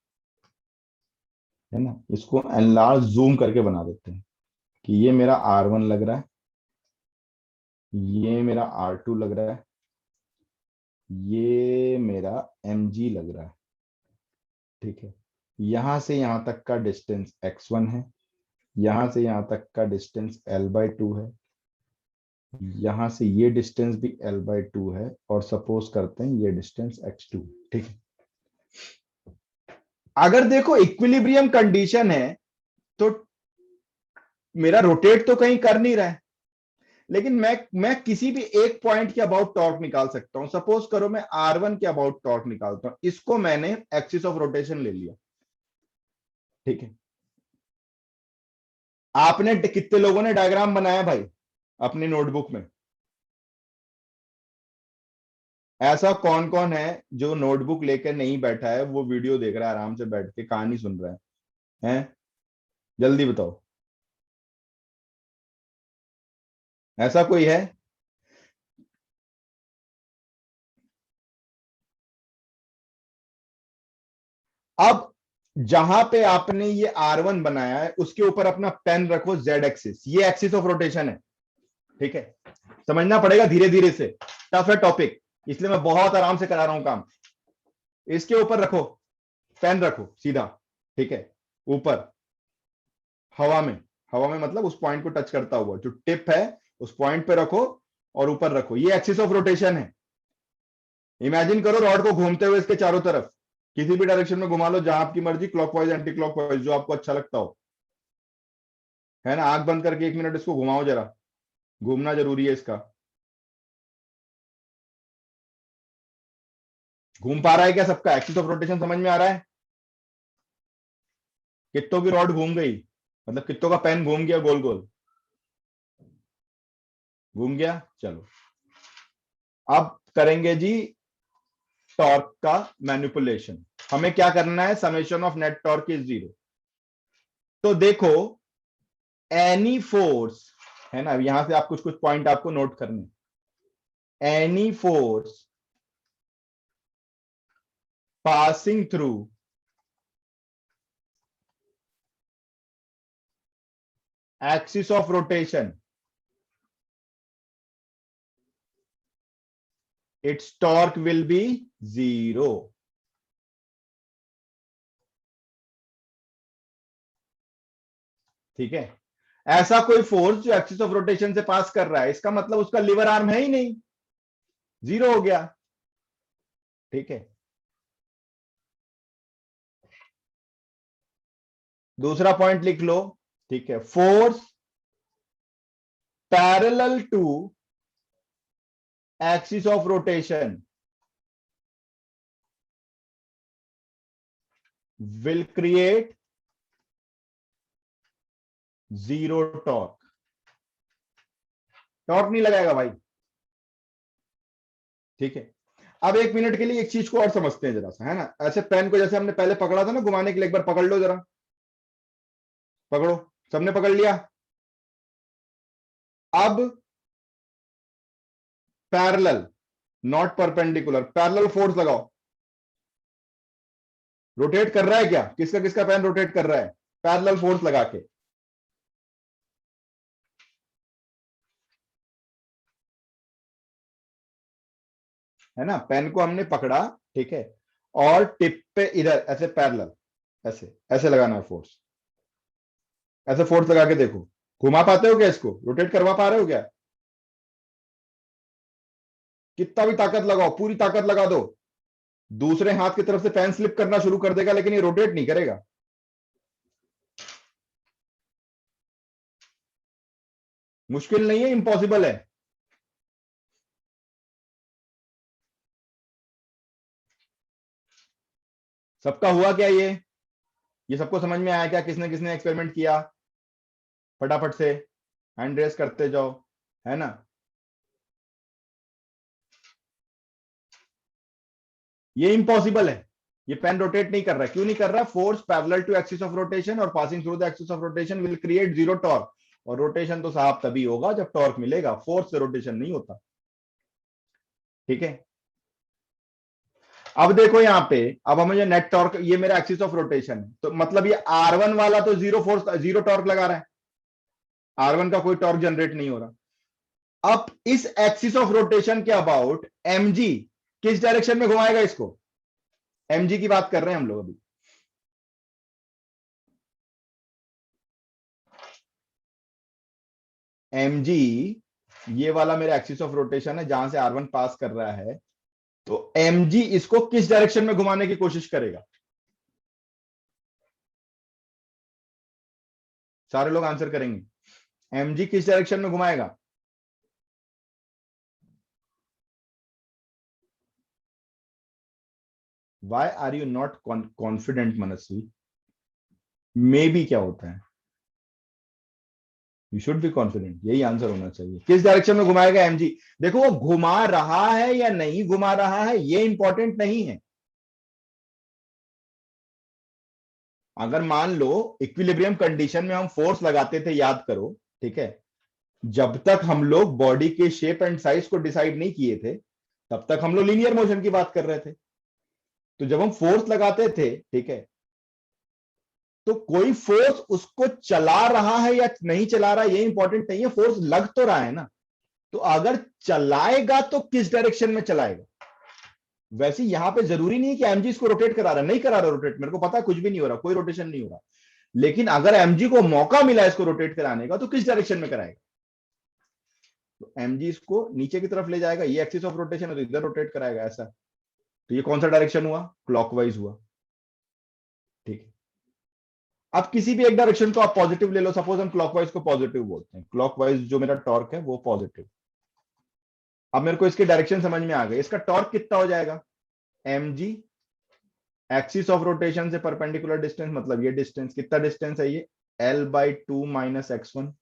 है ना। इसको एनलार्ज जूम करके बना देते हैं कि ये मेरा R1 लग रहा है, ये मेरा R2 लग रहा है, ये मेरा mg लग रहा है, ठीक है। यहां से यहां तक का डिस्टेंस x1 है, यहां से यहां तक का डिस्टेंस L/2 है, यहां से ये डिस्टेंस भी L/2 है, और सपोज करते हैं ये डिस्टेंस x2, ठीक है। अगर देखो इक्विलिब्रियम कंडीशन है तो मेरा रोटेट तो कहीं कर नहीं रहा है, लेकिन मैं किसी भी एक पॉइंट के अबाउट टॉर्क निकाल सकता हूं। सपोज करो मैं R1 के अबाउट टॉर्क निकालता हूं, इसको मैंने एक्सिस ऑफ रोटेशन ले लिया, ठीक है। आपने कितने लोगों ने डायग्राम बनाया भाई अपनी नोटबुक में? ऐसा कौन कौन है जो नोटबुक लेकर नहीं बैठा है, वो वीडियो देख रहा है आराम से बैठ के, कहानी सुन रहा है हैं? जल्दी बताओ, ऐसा कोई है? अब जहां पे आपने ये R1 बनाया है उसके ऊपर अपना पेन रखो, Z एक्सिस, ये एक्सिस ऑफ रोटेशन है, ठीक है। समझना पड़ेगा धीरे धीरे से, टफ है टॉपिक, इसलिए मैं बहुत आराम से करा रहा हूं काम। इसके ऊपर रखो, पेन रखो सीधा, ठीक है, ऊपर हवा में, हवा में मतलब उस पॉइंट को टच करता हुआ, जो टिप है उस पॉइंट पे रखो और ऊपर रखो, ये एक्सिस ऑफ रोटेशन है। इमेजिन करो रॉड को घूमते हुए इसके चारों तरफ, किसी भी डायरेक्शन में घुमा लो, जहां आपकी मर्जी, क्लॉकवाइज एंटी क्लॉकवाइज, जो आपको अच्छा लगता हो, है ना। आंख बंद करके 1 मिनट इसको घुमाओ जरा, घूमना जरूरी है इसका। घूम पा रहा है क्या सबका? एक्सिस ऑफ रोटेशन समझ में आ रहा है? कित्तों की रॉड घूम गई, मतलब कित्तों का पेन घूम गया, गोल गोल घूम गया। चलो अब करेंगे जी टॉर्क का मैनिपुलेशन। हमें क्या करना है? Summation of net torque is 0। तो देखो एनी फोर्स, है ना, यहां से आप कुछ कुछ पॉइंट आपको नोट करने, any force passing through axis of rotation, its torque will be 0। ठीक है, ऐसा कोई फोर्स जो एक्सिस ऑफ रोटेशन से पास कर रहा है, इसका मतलब उसका लीवर आर्म है ही नहीं, 0 हो गया। ठीक है, दूसरा पॉइंट लिख लो, ठीक है, force parallel to axis of rotation will create 0 torque. Torque नहीं लगाएगा भाई, ठीक है। अब 1 मिनट के लिए एक चीज को और समझते हैं जरा सा, है ना। ऐसे पेन को जैसे हमने पहले पकड़ा था ना घुमाने के लिए, एक बार पकड़ लो जरा, पकड़ो, सबने पकड़ लिया। अब parallel, not perpendicular, parallel force लगाओ। रोटेट कर रहा है क्या? किसका किसका पेन रोटेट कर रहा है? पैरेलल फोर्स लगा के। है ना, पेन को हमने पकड़ा, ठीक है, और टिप पे इधर ऐसे पैरेलल, ऐसे ऐसे लगाना है फोर्स, ऐसे फोर्स लगा के देखो, घुमा पाते हो क्या इसको? रोटेट करवा पा रहे हो क्या? कितना भी ताकत लगाओ, पूरी ताकत लगा दो, दूसरे हाथ की तरफ से पेन स्लिप करना शुरू कर देगा, लेकिन ये रोटेट नहीं करेगा। मुश्किल नहीं है, इम्पॉसिबल है। सबका हुआ क्या ये सबको समझ में आया क्या? किसने किसने एक्सपेरिमेंट किया? फटाफट से हैंड रेस करते जाओ, है ना। ये इम्पॉसिबल है, ये पेन रोटेट नहीं कर रहा है। क्यों नहीं कर रहा? Force parallel to axis of rotation और passing through the axis of rotation will create 0 torque. और रोटेशन तो साहब तभी होगा जब टॉर्क मिलेगा, फोर्स से रोटेशन नहीं होता। ठीक है, अब देखो यहां पे, अब हमें नेट टॉर्क, ये मेरा एक्सिस ऑफ रोटेशन है, तो मतलब ये R1 वाला तो 0 फोर्स, 0 टॉर्क लगा रहा है, R1 का कोई टॉर्क जनरेट नहीं हो रहा। अब इस एक्सिस ऑफ रोटेशन के अबाउट mg किस डायरेक्शन में घुमाएगा इसको? mg की बात कर रहे हैं हम लोग अभी। mg ये वाला मेरा एक्सिस ऑफ रोटेशन है, जहां से R1 पास कर रहा है, तो mg इसको किस डायरेक्शन में घुमाने की कोशिश करेगा? सारे लोग आंसर करेंगे। mg किस डायरेक्शन में घुमाएगा? Why are you not confident Manasvi? May be क्या होता है? यू शुड बी कॉन्फिडेंट, यही आंसर होना चाहिए। किस डायरेक्शन में घुमाएगा mg? देखो वो घुमा रहा है या नहीं घुमा रहा है ये इंपॉर्टेंट नहीं है। अगर मान लो इक्विलिब्रियम कंडीशन में हम फोर्स लगाते थे, याद करो, ठीक है, जब तक हम लोग बॉडी के शेप एंड साइज को डिसाइड नहीं किए थे, तब तक हम लोग लीनियर मोशन की बात कर रहे थे। तो जब हम फोर्स लगाते थे, ठीक है, तो कोई फोर्स उसको चला रहा है या नहीं चला रहा है ये इंपॉर्टेंट नहीं है, फोर्स लग तो रहा है ना। तो अगर चलाएगा तो किस डायरेक्शन में चलाएगा। वैसे यहां पे जरूरी नहीं है कि एमजी इसको रोटेट करा रहा है, नहीं करा रहा रोटेट, मेरे को पता है कुछ भी नहीं हो रहा, कोई रोटेशन नहीं हो रहा। लेकिन अगर एमजी को मौका मिला इसको रोटेट कराने का तो किस डायरेक्शन में कराएगा। तो एमजी इसको नीचे की तरफ ले जाएगा, ये एक्सिस ऑफ रोटेशन है तो इधर रोटेट कराएगा ऐसा। तो ये कौन सा डायरेक्शन हुआ, क्लॉकवाइज हुआ, ठीक है। अब किसी भी एक डायरेक्शन को आप पॉजिटिव ले लो, सपोज हम क्लॉकवाइज को पॉजिटिव बोलते हैं, क्लॉकवाइज जो मेरा टॉर्क है वो पॉजिटिव। अब मेरे को इसकी डायरेक्शन समझ में आ गई, इसका टॉर्क कितना हो जाएगा, mg एक्सिस ऑफ रोटेशन से परपेंडिकुलर डिस्टेंस, मतलब ये डिस्टेंस, कितना डिस्टेंस है ये, l/2 माइनस x1,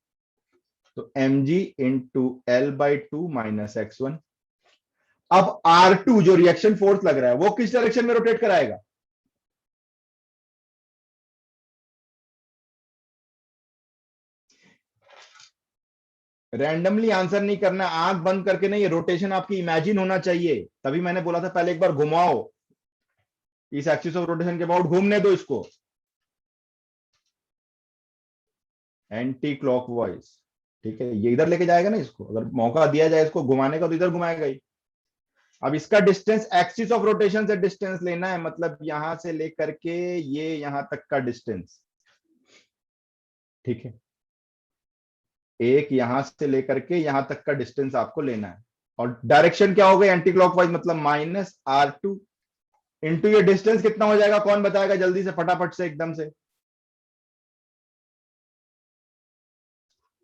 तो mg into l/2 minus x1। अब R2 जो रिएक्शन फोर्स लग रहा है वो किस डायरेक्शन में रोटेट कराएगा, रैंडमली आंसर नहीं करना, आंख बंद करके नहीं, ये रोटेशन आपकी इमेजिन होना चाहिए। तभी मैंने बोला था पहले एक बार घुमाओ, इस एक्सिस ऑफ रोटेशन के अबाउट घूमने दो इसको, एंटी क्लॉकवाइज, ठीक है। ये इधर लेके जाएगा ना इसको, अगर मौका दिया जाए इसको घुमाने का तो इधर घुमाएगा ही। अब इसका डिस्टेंस एक्सिस ऑफ रोटेशन से डिस्टेंस लेना है, मतलब यहां से लेकर के ये यहां तक का डिस्टेंस, ठीक है। एक यहां से लेकर के यहां तक का डिस्टेंस आपको लेना है, और डायरेक्शन क्या हो गई, एंटी क्लॉकवाइज, मतलब -R2 इंटू ये डिस्टेंस कितना हो जाएगा, कौन बताएगा जल्दी से फटाफट से एकदम से।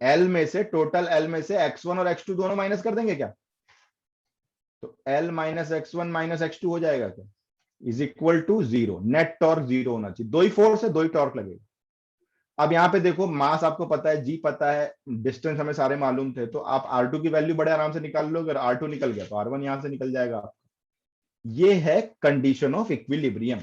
L में से, टोटल L में से x1 और x2 दोनों माइनस कर देंगे क्या, तो L minus x1 minus x2 हो जाएगा क्या, is equal to 0। Net torque 0 होना चाहिए, दो ही फोर्स है दो ही टॉर्क लगेगा। अब यहाँ पे देखो, मास आपको पता है, जी पता है, डिस्टेंस हमें सारे मालूम थे, तो आप R2 की वैल्यू बड़े आराम से निकाल लो। अगर R2 निकल गया तो R1 यहां से निकल जाएगा आपका। ये है कंडीशन ऑफ इक्विलिब्रियम।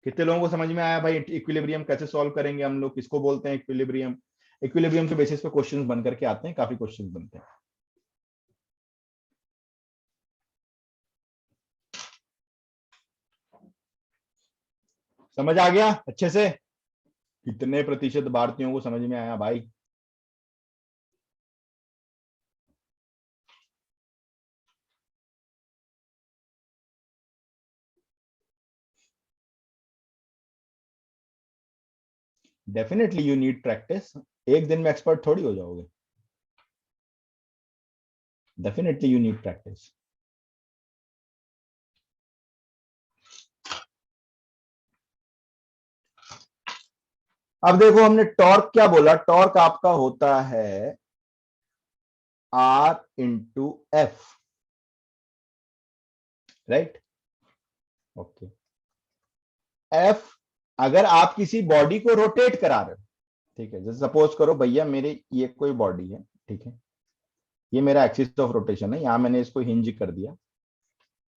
कितने लोगों को समझ में आया भाई, इक्विलिब्रियम कैसे सॉल्व करेंगे हम लोग, किसको बोलते हैं इक्विलिब्रियम। इक्विलिब्रियम के बेसिस पे क्वेश्चंस बन करके आते हैं, काफी क्वेश्चंस बनते हैं। समझ आ गया अच्छे से, कितने प्रतिशत भारतीयों को समझ में आया भाई। डेफिनेटली यू नीड प्रैक्टिस, एक दिन में एक्सपर्ट थोड़ी हो जाओगे, डेफिनेटली यू नीड प्रैक्टिस। अब देखो हमने टॉर्क क्या बोला, टॉर्क आपका होता है R into F, right, okay. F, अगर आप किसी बॉडी को रोटेट करा रहे हो, ठीक है, जैसे सपोज करो भैया मेरे ये कोई बॉडी है, ठीक है, ये मेरा एक्सिस ऑफ रोटेशन है, यहां मैंने इसको हिंज कर दिया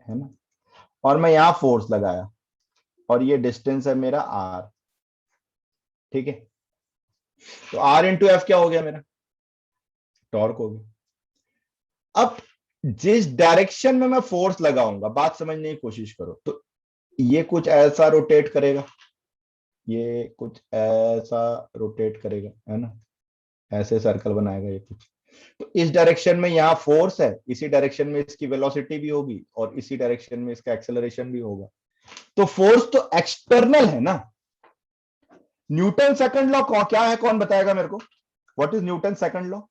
है ना, और मैं यहां फोर्स लगाया, और ये डिस्टेंस है मेरा R, ठीक है। तो R इंटू एफ क्या हो गया मेरा, टॉर्क हो गया। अब जिस डायरेक्शन में मैं फोर्स लगाऊंगा, बात समझने की कोशिश करो, तो ये कुछ ऐसा रोटेट करेगा, ये कुछ ऐसा रोटेट करेगा, है ना, ऐसे सर्कल बनाएगा ये कुछ। तो इस डायरेक्शन में यहाँ फोर्स है, इसी डायरेक्शन में इसकी वेलोसिटी भी होगी, और इसी डायरेक्शन में इसका एक्सेलरेशन भी होगा। तो फोर्स तो एक्सटर्नल है ना। न्यूटन सेकंड लॉ क्या है, कौन बताएगा मेरे को, what is Newton second law.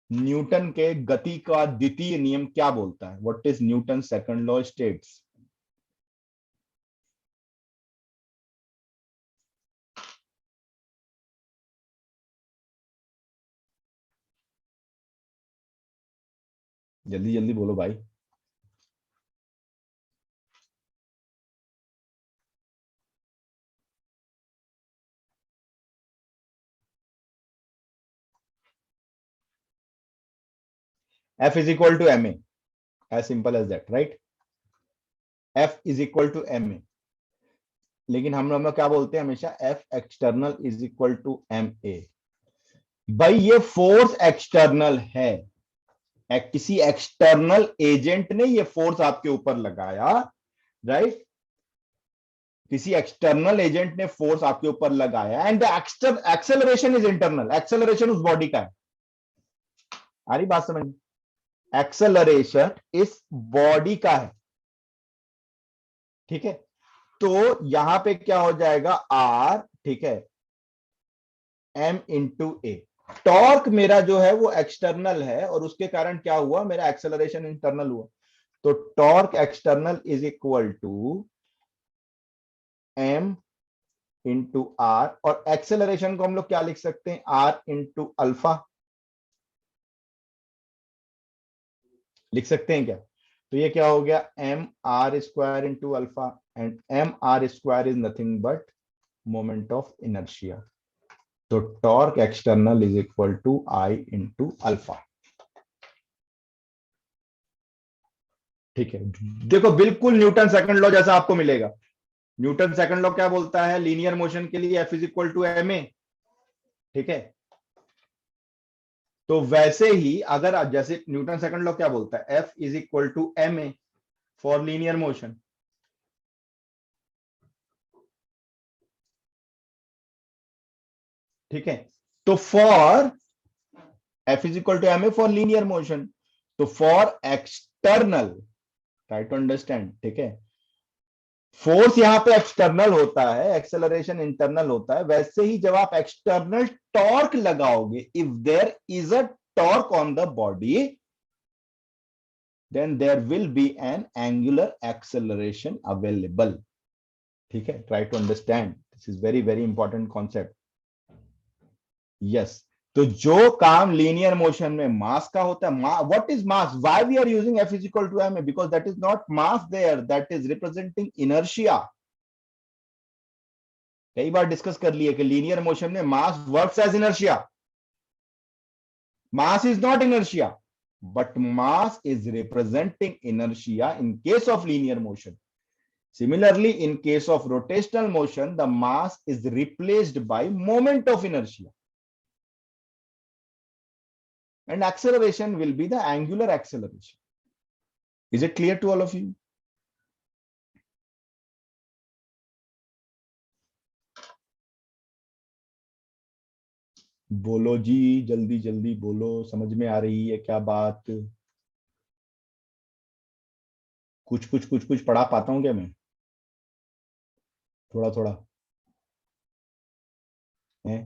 Newton के गति का द्वितीय नियम क्या बोलता है, what is Newton second law states. जल्दी जल्दी बोलो भाई। F is equal to ma, as simple as that, right? F is equal to ma, लेकिन हम लोग क्या बोलते हैं हमेशा, F external is equal to ma, भाई ये फोर्स एक्सटर्नल है, किसी एक्सटर्नल एजेंट ने ये फोर्स आपके ऊपर लगाया, राइट? किसी एक्सटर्नल एजेंट ने फोर्स आपके ऊपर लगाया and the acceleration is internal, acceleration उस बॉडी का है। आ रही बात समझ? एक्सेलरेशन इस बॉडी का है, ठीक है? तो यहां पे क्या हो जाएगा, आर, ठीक है, एम इंटू ए। टॉर्क मेरा जो है वो एक्सटर्नल है और उसके कारण क्या हुआ, मेरा एक्सेलरेशन इंटरनल हुआ। तो torque external is equal to M into R, और एक्सेलरेशन को हम लोग क्या लिख सकते हैं, आर इंटू अल्फा लिख सकते हैं क्या? तो ये क्या हो गया, M R square into alpha, and M R square is nothing but moment of inertia. तो torque external is equal to I into alpha. ठीक है, देखो बिल्कुल न्यूटन सेकंड लॉ जैसा आपको मिलेगा। न्यूटन सेकंड लॉ क्या बोलता है, लीनियर मोशन के लिए F is equal to M A, ठीक है? तो वैसे ही अगर जैसे न्यूटन सेकंड लॉ क्या बोलता है, F is equal to M A for linear motion, ठीक है? तो for F is equal to M A for linear motion, तो for external, try to understand, ठीक है? फोर्स यहां पे एक्सटर्नल होता है, एक्सेलरेशन इंटरनल होता है। वैसे ही जब आप एक्सटर्नल टॉर्क लगाओगे, if there is a torque on the body, then there will be an angular acceleration available, ठीक है? Try to understand, this is very very important concept. Yes, तो जो काम लीनियर मोशन में मास का होता है, what is mass, why we are using F is equal to M A, because that is not mass there, that is representing inertia. कई बार discuss कर लिए कि लीनियर मोशन में mass works as inertia, mass is not inertia, but mass is representing inertia in case of linear motion. Similarly, in case of rotational motion, the mass is replaced by moment of inertia, and acceleration will be the angular acceleration. Is it clear to all of you? बोलो जी, जल्दी जल्दी बोलो, समझ में आ रही है क्या बात? कुछ पढ़ा पाता हूं क्या मैं? थोड़ा थोड़ा है?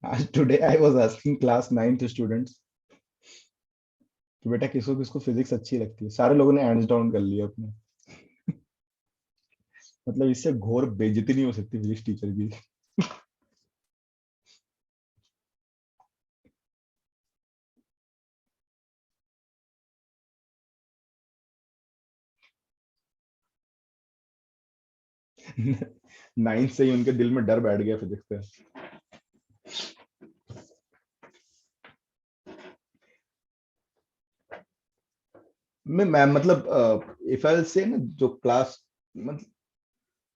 आज today I was asking class 9th students कि बेटा किसको किसको फिजिक्स अच्छी लगती है। सारे लोगों ने हैंड्स डाउन कर लिया अपने। मतलब इससे घोर बेइज्जती नहीं हो सकती फिजिक्स टीचर की। नाइन्थ से ही उनके दिल में डर बैठ गया फिजिक्स से। मैं मतलब इफ आई से ना, जो क्लास मतलब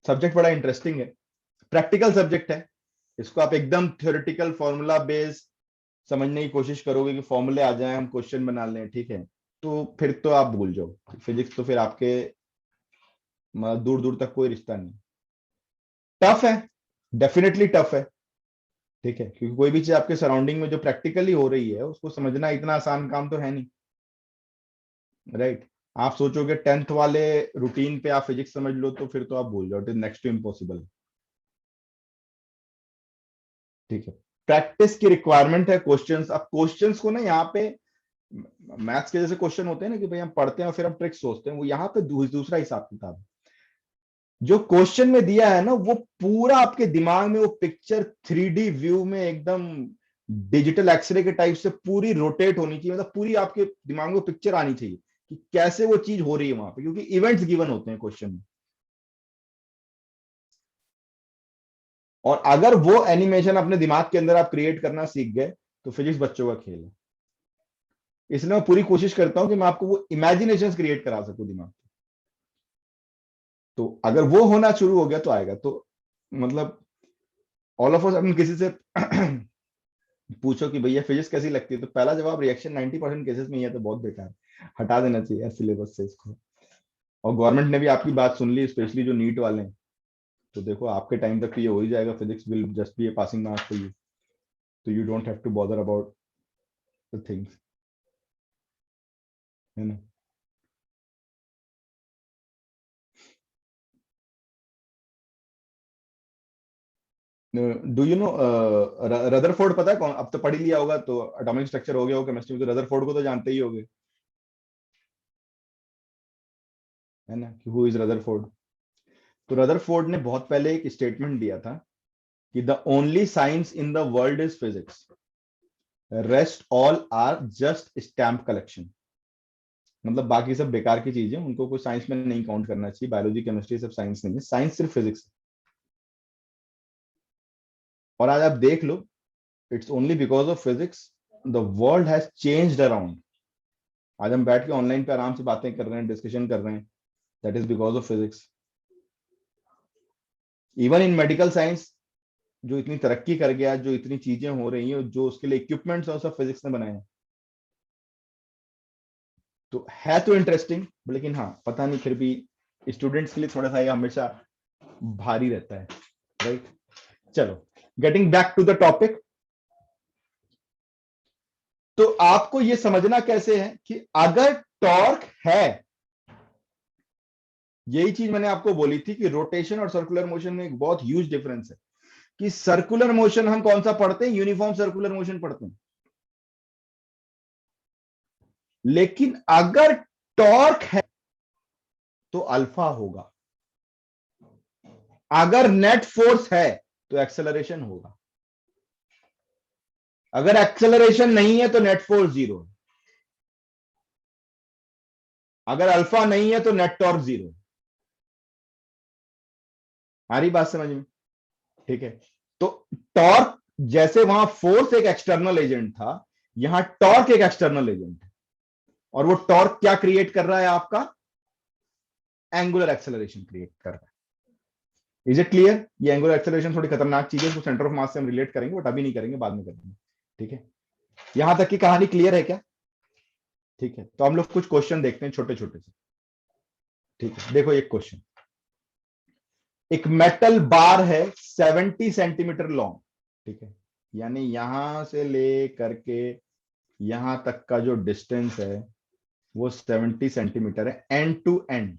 सब्जेक्ट बड़ा इंटरेस्टिंग है, प्रैक्टिकल सब्जेक्ट है। इसको आप एकदम थ्योरेटिकल फॉर्मूला बेस समझने की कोशिश करोगे कि फॉर्मूले आ जाए, हम क्वेश्चन बना लें, ठीक है? तो फिर तो आप भूल जाओ फिजिक्स, तो फिर आपके दूर दूर तक कोई रिश्ता नहीं। टफ है, डेफिनेटली टफ है, ठीक है? क्योंकि कोई भी चीज आपके सराउंडिंग में जो प्रैक्टिकली हो रही है उसको समझना इतना आसान काम तो है नहीं, राइट? आप सोचोगे 10th वाले रूटीन पे आप फिजिक्स समझ लो, तो फिर तो आप भूल जाओ, it is next to impossible, ठीक है? प्रैक्टिस की रिक्वायरमेंट है क्वेश्चंस। अब क्वेश्चंस को ना यहाँ पे मैथ्स के जैसे क्वेश्चन होते हैं ना कि भाई हम पढ़ते हैं और फिर हम ट्रिक्स सोचते हैं, वो यहाँ पे दूसरा हिसाब किताब है। जो क्वेश्चन में दिया है ना, वो पूरा आपके दिमाग में वो पिक्चर 3D व्यू में एकदम डिजिटल एक्सरे के टाइप से पूरी रोटेट होनी चाहिए, मतलब पूरी आपके दिमाग में पिक्चर आनी चाहिए कि कैसे वो चीज हो रही है वहां पे, क्योंकि इवेंट्स गिवन होते हैं क्वेश्चन में। और अगर वो एनिमेशन अपने दिमाग के अंदर आप क्रिएट करना सीख गए, तो फिजिक्स बच्चों का खेल है। इसलिए मैं पूरी कोशिश करता हूं कि मैं आपको वो इमेजिनेशन क्रिएट करा सकूं दिमाग में। तो अगर वो होना शुरू हो गया तो आएगा। तो मतलब ऑल ऑफ अस अपन किसी से पूछो कि भैया फिजिक्स कैसी लगती है, तो पहला जवाब रिएक्शन 90% केसेस में ये तो बहुत बेकार है, हटा देना चाहिए सिलेबस से इसको। और गवर्नमेंट ने भी आपकी बात सुन ली, स्पेशली जो नीट वाले हैं। तो देखो आपके टाइम तक तो ये हो ही जाएगा, physics will just be a passing marks for you, तो you don't have to bother about the things, है ना। डू यू नो रदरफोर्ड, पता है कौन? अब तो पढ़ ही लिया होगा, तो एटॉमिक स्ट्रक्चर हो गया हो केमिस्ट्री में, तो रदरफोर्ड को तो जानते ही होगे, है ना, कि हु इज रदरफोर्ड। तो रदरफोर्ड ने बहुत पहले एक स्टेटमेंट दिया था कि the only science in the world is physics, rest all are just stamp collection. मतलब बाकी सब बेकार की चीजें, उनको कोई साइंस में नहीं काउंट करना चाहिए, बायोलॉजी केमिस्ट्री सब साइंस नहीं है, साइंस सिर्फ फिजिक्स है। और आज आप देख लो, it's only because of physics the world has changed around. आज हम बैठ के ऑनलाइन पे आराम से बातें कर रहे हैं, डिस्कशन कर रहे हैं, that is because of physics. Even in medical science जो इतनी तरक्की कर गया, जो इतनी चीजें हो रही हैं, जो उसके लिए इक्विपमेंट्स और सब फिजिक्स ने बनाए हैं। तो है तो इंटरेस्टिंग, लेकिन हाँ पता नहीं, फिर भी स्टूडेंट्स के लिए थोड़ा सा ये हमेशा भारी रहता है, राइट। चलो, getting back to the topic. तो आपको ये समझना कैसे है कि अगर टॉर्क है, यही चीज मैंने आपको बोली थी कि रोटेशन और सर्कुलर मोशन में एक बहुत ह्यूज डिफरेंस है, कि सर्कुलर मोशन हम कौन सा पढ़ते हैं? यूनिफॉर्म सर्कुलर मोशन पढ़ते हैं। लेकिन अगर टॉर्क है तो अल्फा होगा, अगर नेट फोर्स है तो एक्सेलरेशन होगा, अगर एक्सेलरेशन नहीं है तो नेट फोर्स जीरो है, अगर अल्फा नहीं है तो नेट टॉर्क जीरो है। हमारी बात समझ में? ठीक है। तो टॉर्क, जैसे वहां फोर्स एक एक्सटर्नल एजेंट था, यहां टॉर्क एक एक्सटर्नल एजेंट है, और वो टॉर्क क्या क्रिएट कर रहा है? आपका एंगुलर एक्सेलरेशन क्रिएट कर रहा है। Is it clear? ये एंगुलर एक्सेलरेशन थोड़ी खतरनाक चीज है, उसको सेंटर ऑफ मास से हम रिलेट करेंगे, बट अभी नहीं करेंगे, बाद में करेंगे। ठीक है, यहां तक की कहानी क्लियर है क्या? ठीक है, तो हम लोग कुछ क्वेश्चन देखते हैं छोटे छोटे से। ठीक है, देखो एक क्वेश्चन, एक मेटल बार है 70 सेंटीमीटर लॉन्ग। ठीक है, यानी यहां से ले करके यहां तक का जो डिस्टेंस है वो 70 सेंटीमीटर है, एंड टू एंड,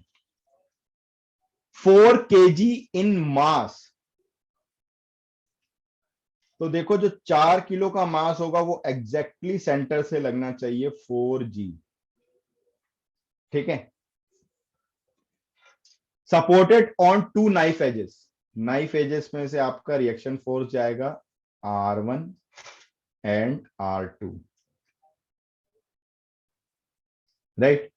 4 kg इन मास। तो देखो, जो 4 किलो का मास होगा वो एग्जैक्टली सेंटर से लगना चाहिए 4g। ठीक है, supported on 2 knife edges. Knife edges में से आपका रिएक्शन फोर्स जाएगा R1 एंड R2, राइट।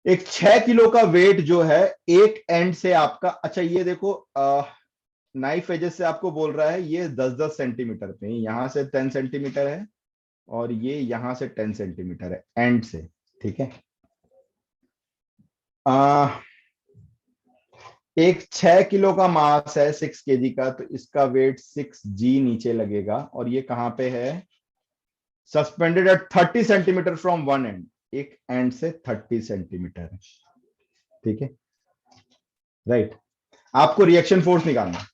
एक 6 किलो का वेट जो है एक एंड से आपका, अच्छा ये देखो, नाइफ एजेस से आपको बोल रहा है ये 10-10 सेंटीमीटर पे, यहां से 10 सेंटीमीटर है और ये यहां से 10 सेंटीमीटर है एंड से। ठीक है, एक 6 किलो का मास है 6 kg का, तो इसका वेट 6g नीचे लगेगा, और ये कहां पे है? Suspended at 30 centimetre from one end, एक एंड से 30 सेंटीमीटर है। ठीक है, राइट। आपको रिएक्शन फोर्स निकालना,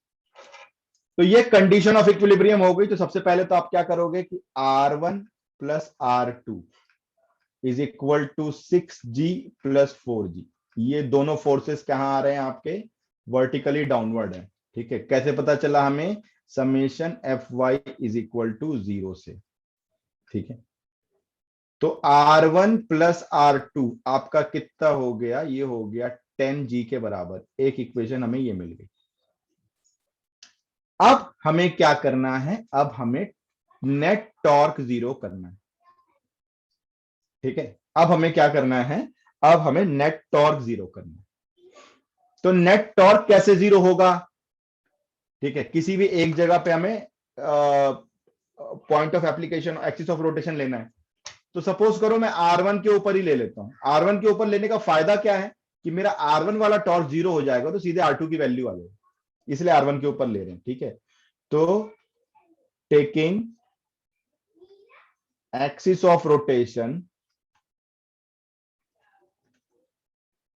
तो ये कंडीशन ऑफ इक्विलिब्रियम हो गई। तो सबसे पहले तो आप क्या करोगे कि R1 plus R2 is equal to 6g plus 4g। ये दोनों फोर्सेस कहां आ रहे हैं? आपके वर्टिकली डाउनवर्ड है। ठीक है, कैसे पता चला हमें? Summation Fy is equal to 0 से। ठीक है, तो R1 प्लस R2 आपका कितना हो गया? ये हो गया 10g के बराबर। एक इक्वेशन हमें ये मिल गई। अब हमें क्या करना है? अब हमें नेट टॉर्क जीरो करना है। ठीक है, अब हमें क्या करना है? अब हमें नेट टॉर्क जीरो करना है। तो नेट टॉर्क कैसे जीरो होगा? ठीक है, किसी भी एक जगह पे हमें point of application, axis of rotation लेना है। तो सपोज करो मैं R1 के ऊपर ही ले लेता हूं। R1 के ऊपर लेने का फायदा क्या है कि मेरा R1 वाला टॉर्क 0 हो जाएगा, तो सीधे R2 की वैल्यू आ जाएगी, इसलिए R1 के ऊपर ले रहे हैं। ठीक है, तो taking axis of rotation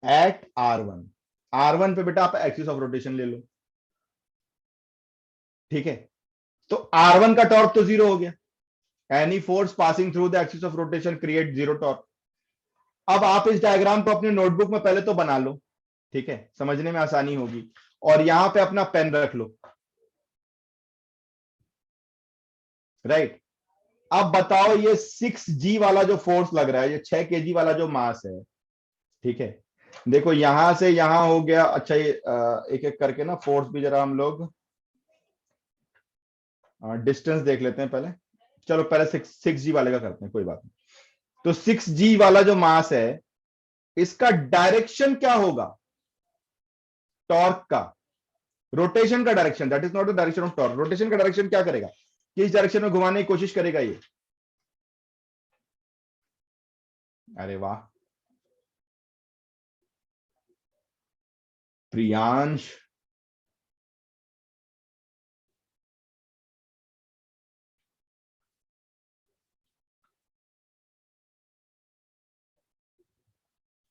eight R1 पे बेटा आप एक्सिस ऑफ रोटेशन ले लो। ठीक है, तो R1 का टॉर्क तो 0 हो गया। Any force passing through the axis of rotation create 0 torque. अब आप इस डायग्राम को अपने नोटबुक में पहले तो बना लो, ठीक है, समझने में आसानी होगी, और यहां पे अपना पेन रख लो। राइट, अब बताओ ये 6G वाला जो फोर्स लग रहा है, ये 6 kg वाला जो मास है, ठीक है, देखो यहां से यहां हो गया। अच्छा, ये एक एक करके ना फोर्स भी जरा हम लोग डिस्टेंस देख लेते हैं पहले। चलो पहले 6G वाले का करते हैं, कोई बात नहीं। तो 6G वाला जो मास है, इसका डायरेक्शन क्या होगा टॉर्क का? रोटेशन का direction, that is not the direction of torque. Rotation का डायरेक्शन क्या करेगा? किस डायरेक्शन में घुमाने की कोशिश करेगा ये? अरे वाह प्रियांश,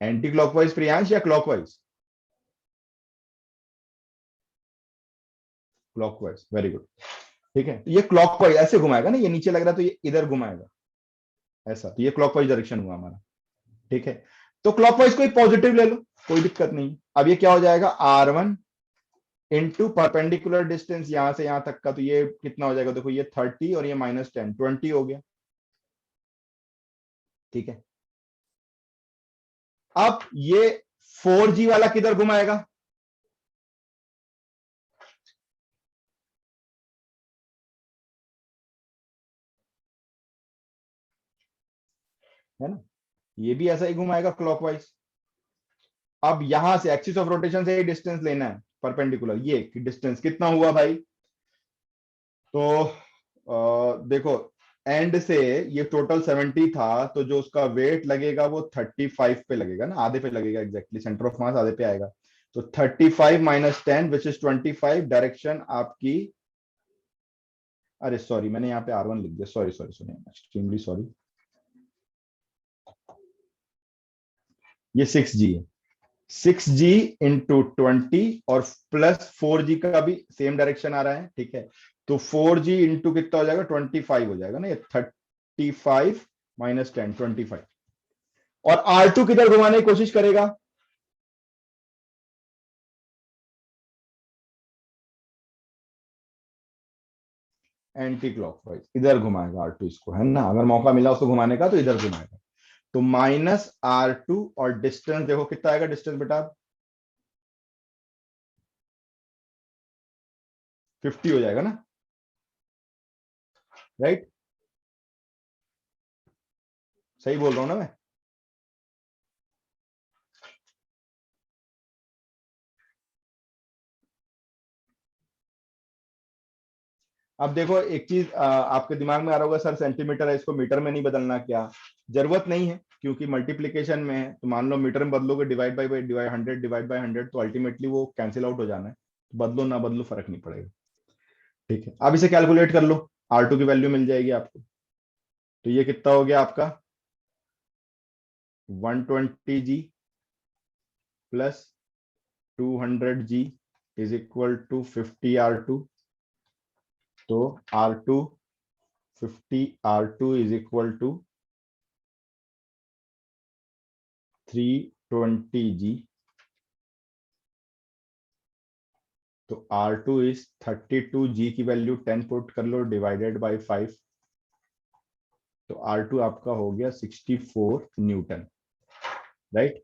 एंटी क्लॉकवाइज प्रियांश या क्लॉकवाइज? Clockwise, very good. ठीक है, तो ये क्लॉकवाइज ऐसे घुमाएगा ना, ये नीचे लग रहा है तो ये इधर घुमाएगा ऐसा, तो ये क्लॉकवाइज डायरेक्शन हुआ हमारा। ठीक है, तो क्लॉकवाइज कोई पॉजिटिव ले लो, कोई दिक्कत नहीं। अब ये क्या हो जाएगा? R1 इंटू परपेंडिकुलर डिस्टेंस यहां से यहां तक का, तो ये कितना हो जाएगा? देखो ये 30 और ये -10, 20 हो गया। ठीक है, अब ये 4G वाला किधर घुमाएगा? है ना, ये भी ऐसा ही घुमाएगा क्लॉकवाइज। अब यहां से एक्सिस ऑफ रोटेशन से ही डिस्टेंस लेना है परपेंडिकुलर, ये डिस्टेंस कितना हुआ भाई? तो देखो एंड से ये टोटल 70 था, तो जो उसका वेट लगेगा वो 35 पे लगेगा ना, आधे पे लगेगा एग्जैक्टली, सेंटर ऑफ मास आधे पे आएगा। तो 35 - 10 विच इज 25, डायरेक्शन आपकी, अरे सॉरी मैंने यहाँ पे R1 लिख दिया, sorry sorry sorry, extremely sorry. ये 6G है, 6G इंटू 20 और प्लस 4G का भी सेम डायरेक्शन आ रहा है। ठीक है, तो 4G इंटू कितना हो जाएगा? 25 हो जाएगा ना, ये 35 - 10, 25। और R2 किधर घुमाने की कोशिश करेगा? एंटी क्लॉकवाइज, इधर घुमाएगा R2 इसको, है ना, अगर मौका मिला उसको घुमाने का तो इधर घुमाएगा। तो -R2 और डिस्टेंस देखो कितना आएगा डिस्टेंस बेटा? 50 हो जाएगा ना, राइट? सही बोल रहा हूं ना मैं? अब देखो एक चीज आपके दिमाग में आ रहा होगा, सर सेंटीमीटर है, इसको मीटर में नहीं बदलना क्या? जरूरत नहीं है, क्योंकि मल्टीप्लीकेशन में है, तो मान लो मीटर में बदलोगे, divide by divide 100 divide by 100, तो अल्टीमेटली वो कैंसिल आउट हो जाना है। बदलो ना बदलो फर्क नहीं पड़ेगा। ठीक है, अब इसे कैलकुलेट कर लो, R2 की वैल्यू मिल जाएगी आपको। तो ये कितना हो गया आपका? 120G plus 200G is equal to 50R2। तो R2 50R2 is equal to 320G। तो R2 इज 32G की वैल्यू 10 पुट कर लो, डिवाइडेड बाई 5। तो R2 आपका हो गया 64 न्यूटन, राइट?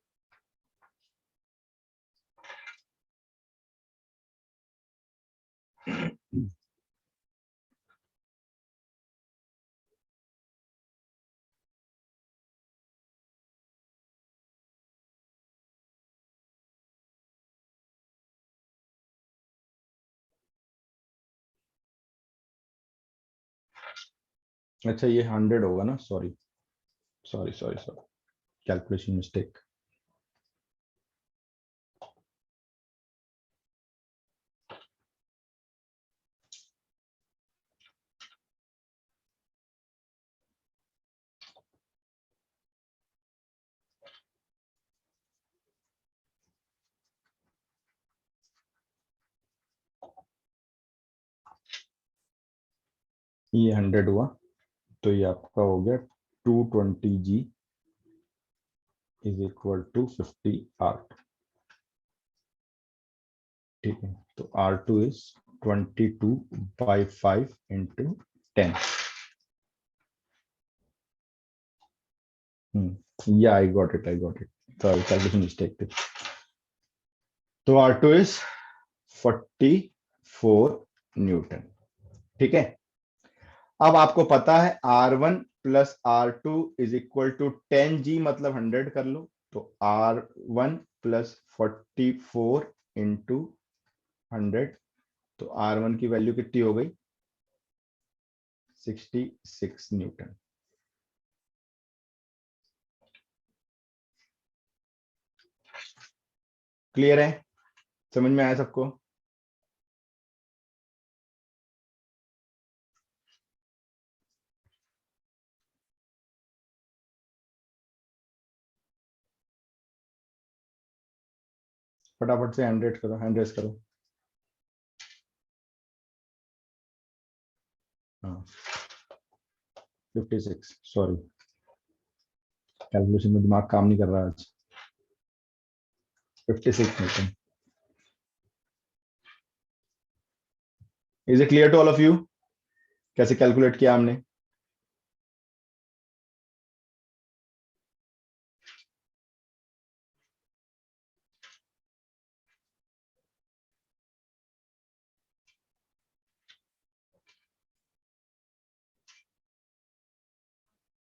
अच्छा, ये 100 होगा ना, सॉरी। Sorry calculation mistake. ये 100 हुआ, तो ये आपका हो गया 220G is equal to 50 R2। ठीक है, तो R2 is 22/5 into 10। Yeah, I got it. Sorry, calculation mistake थी। तो R2 इज 44 न्यूटन। ठीक है, अब आपको पता है R1 plus R2 is equal to 10G मतलब 100 कर लो, तो R1 प्लस 44 इंटू 100, तो R1 की वैल्यू कितनी हो गई? 66 न्यूटन। क्लियर है? समझ में आया सबको? फटाफट से हैंड रेस करो। हाँ, 56, सॉरी कैलकुलेशन में दिमाग काम नहीं कर रहा आज। 56 newton. Is it clear to all of you? कैसे कैलकुलेट किया हमने?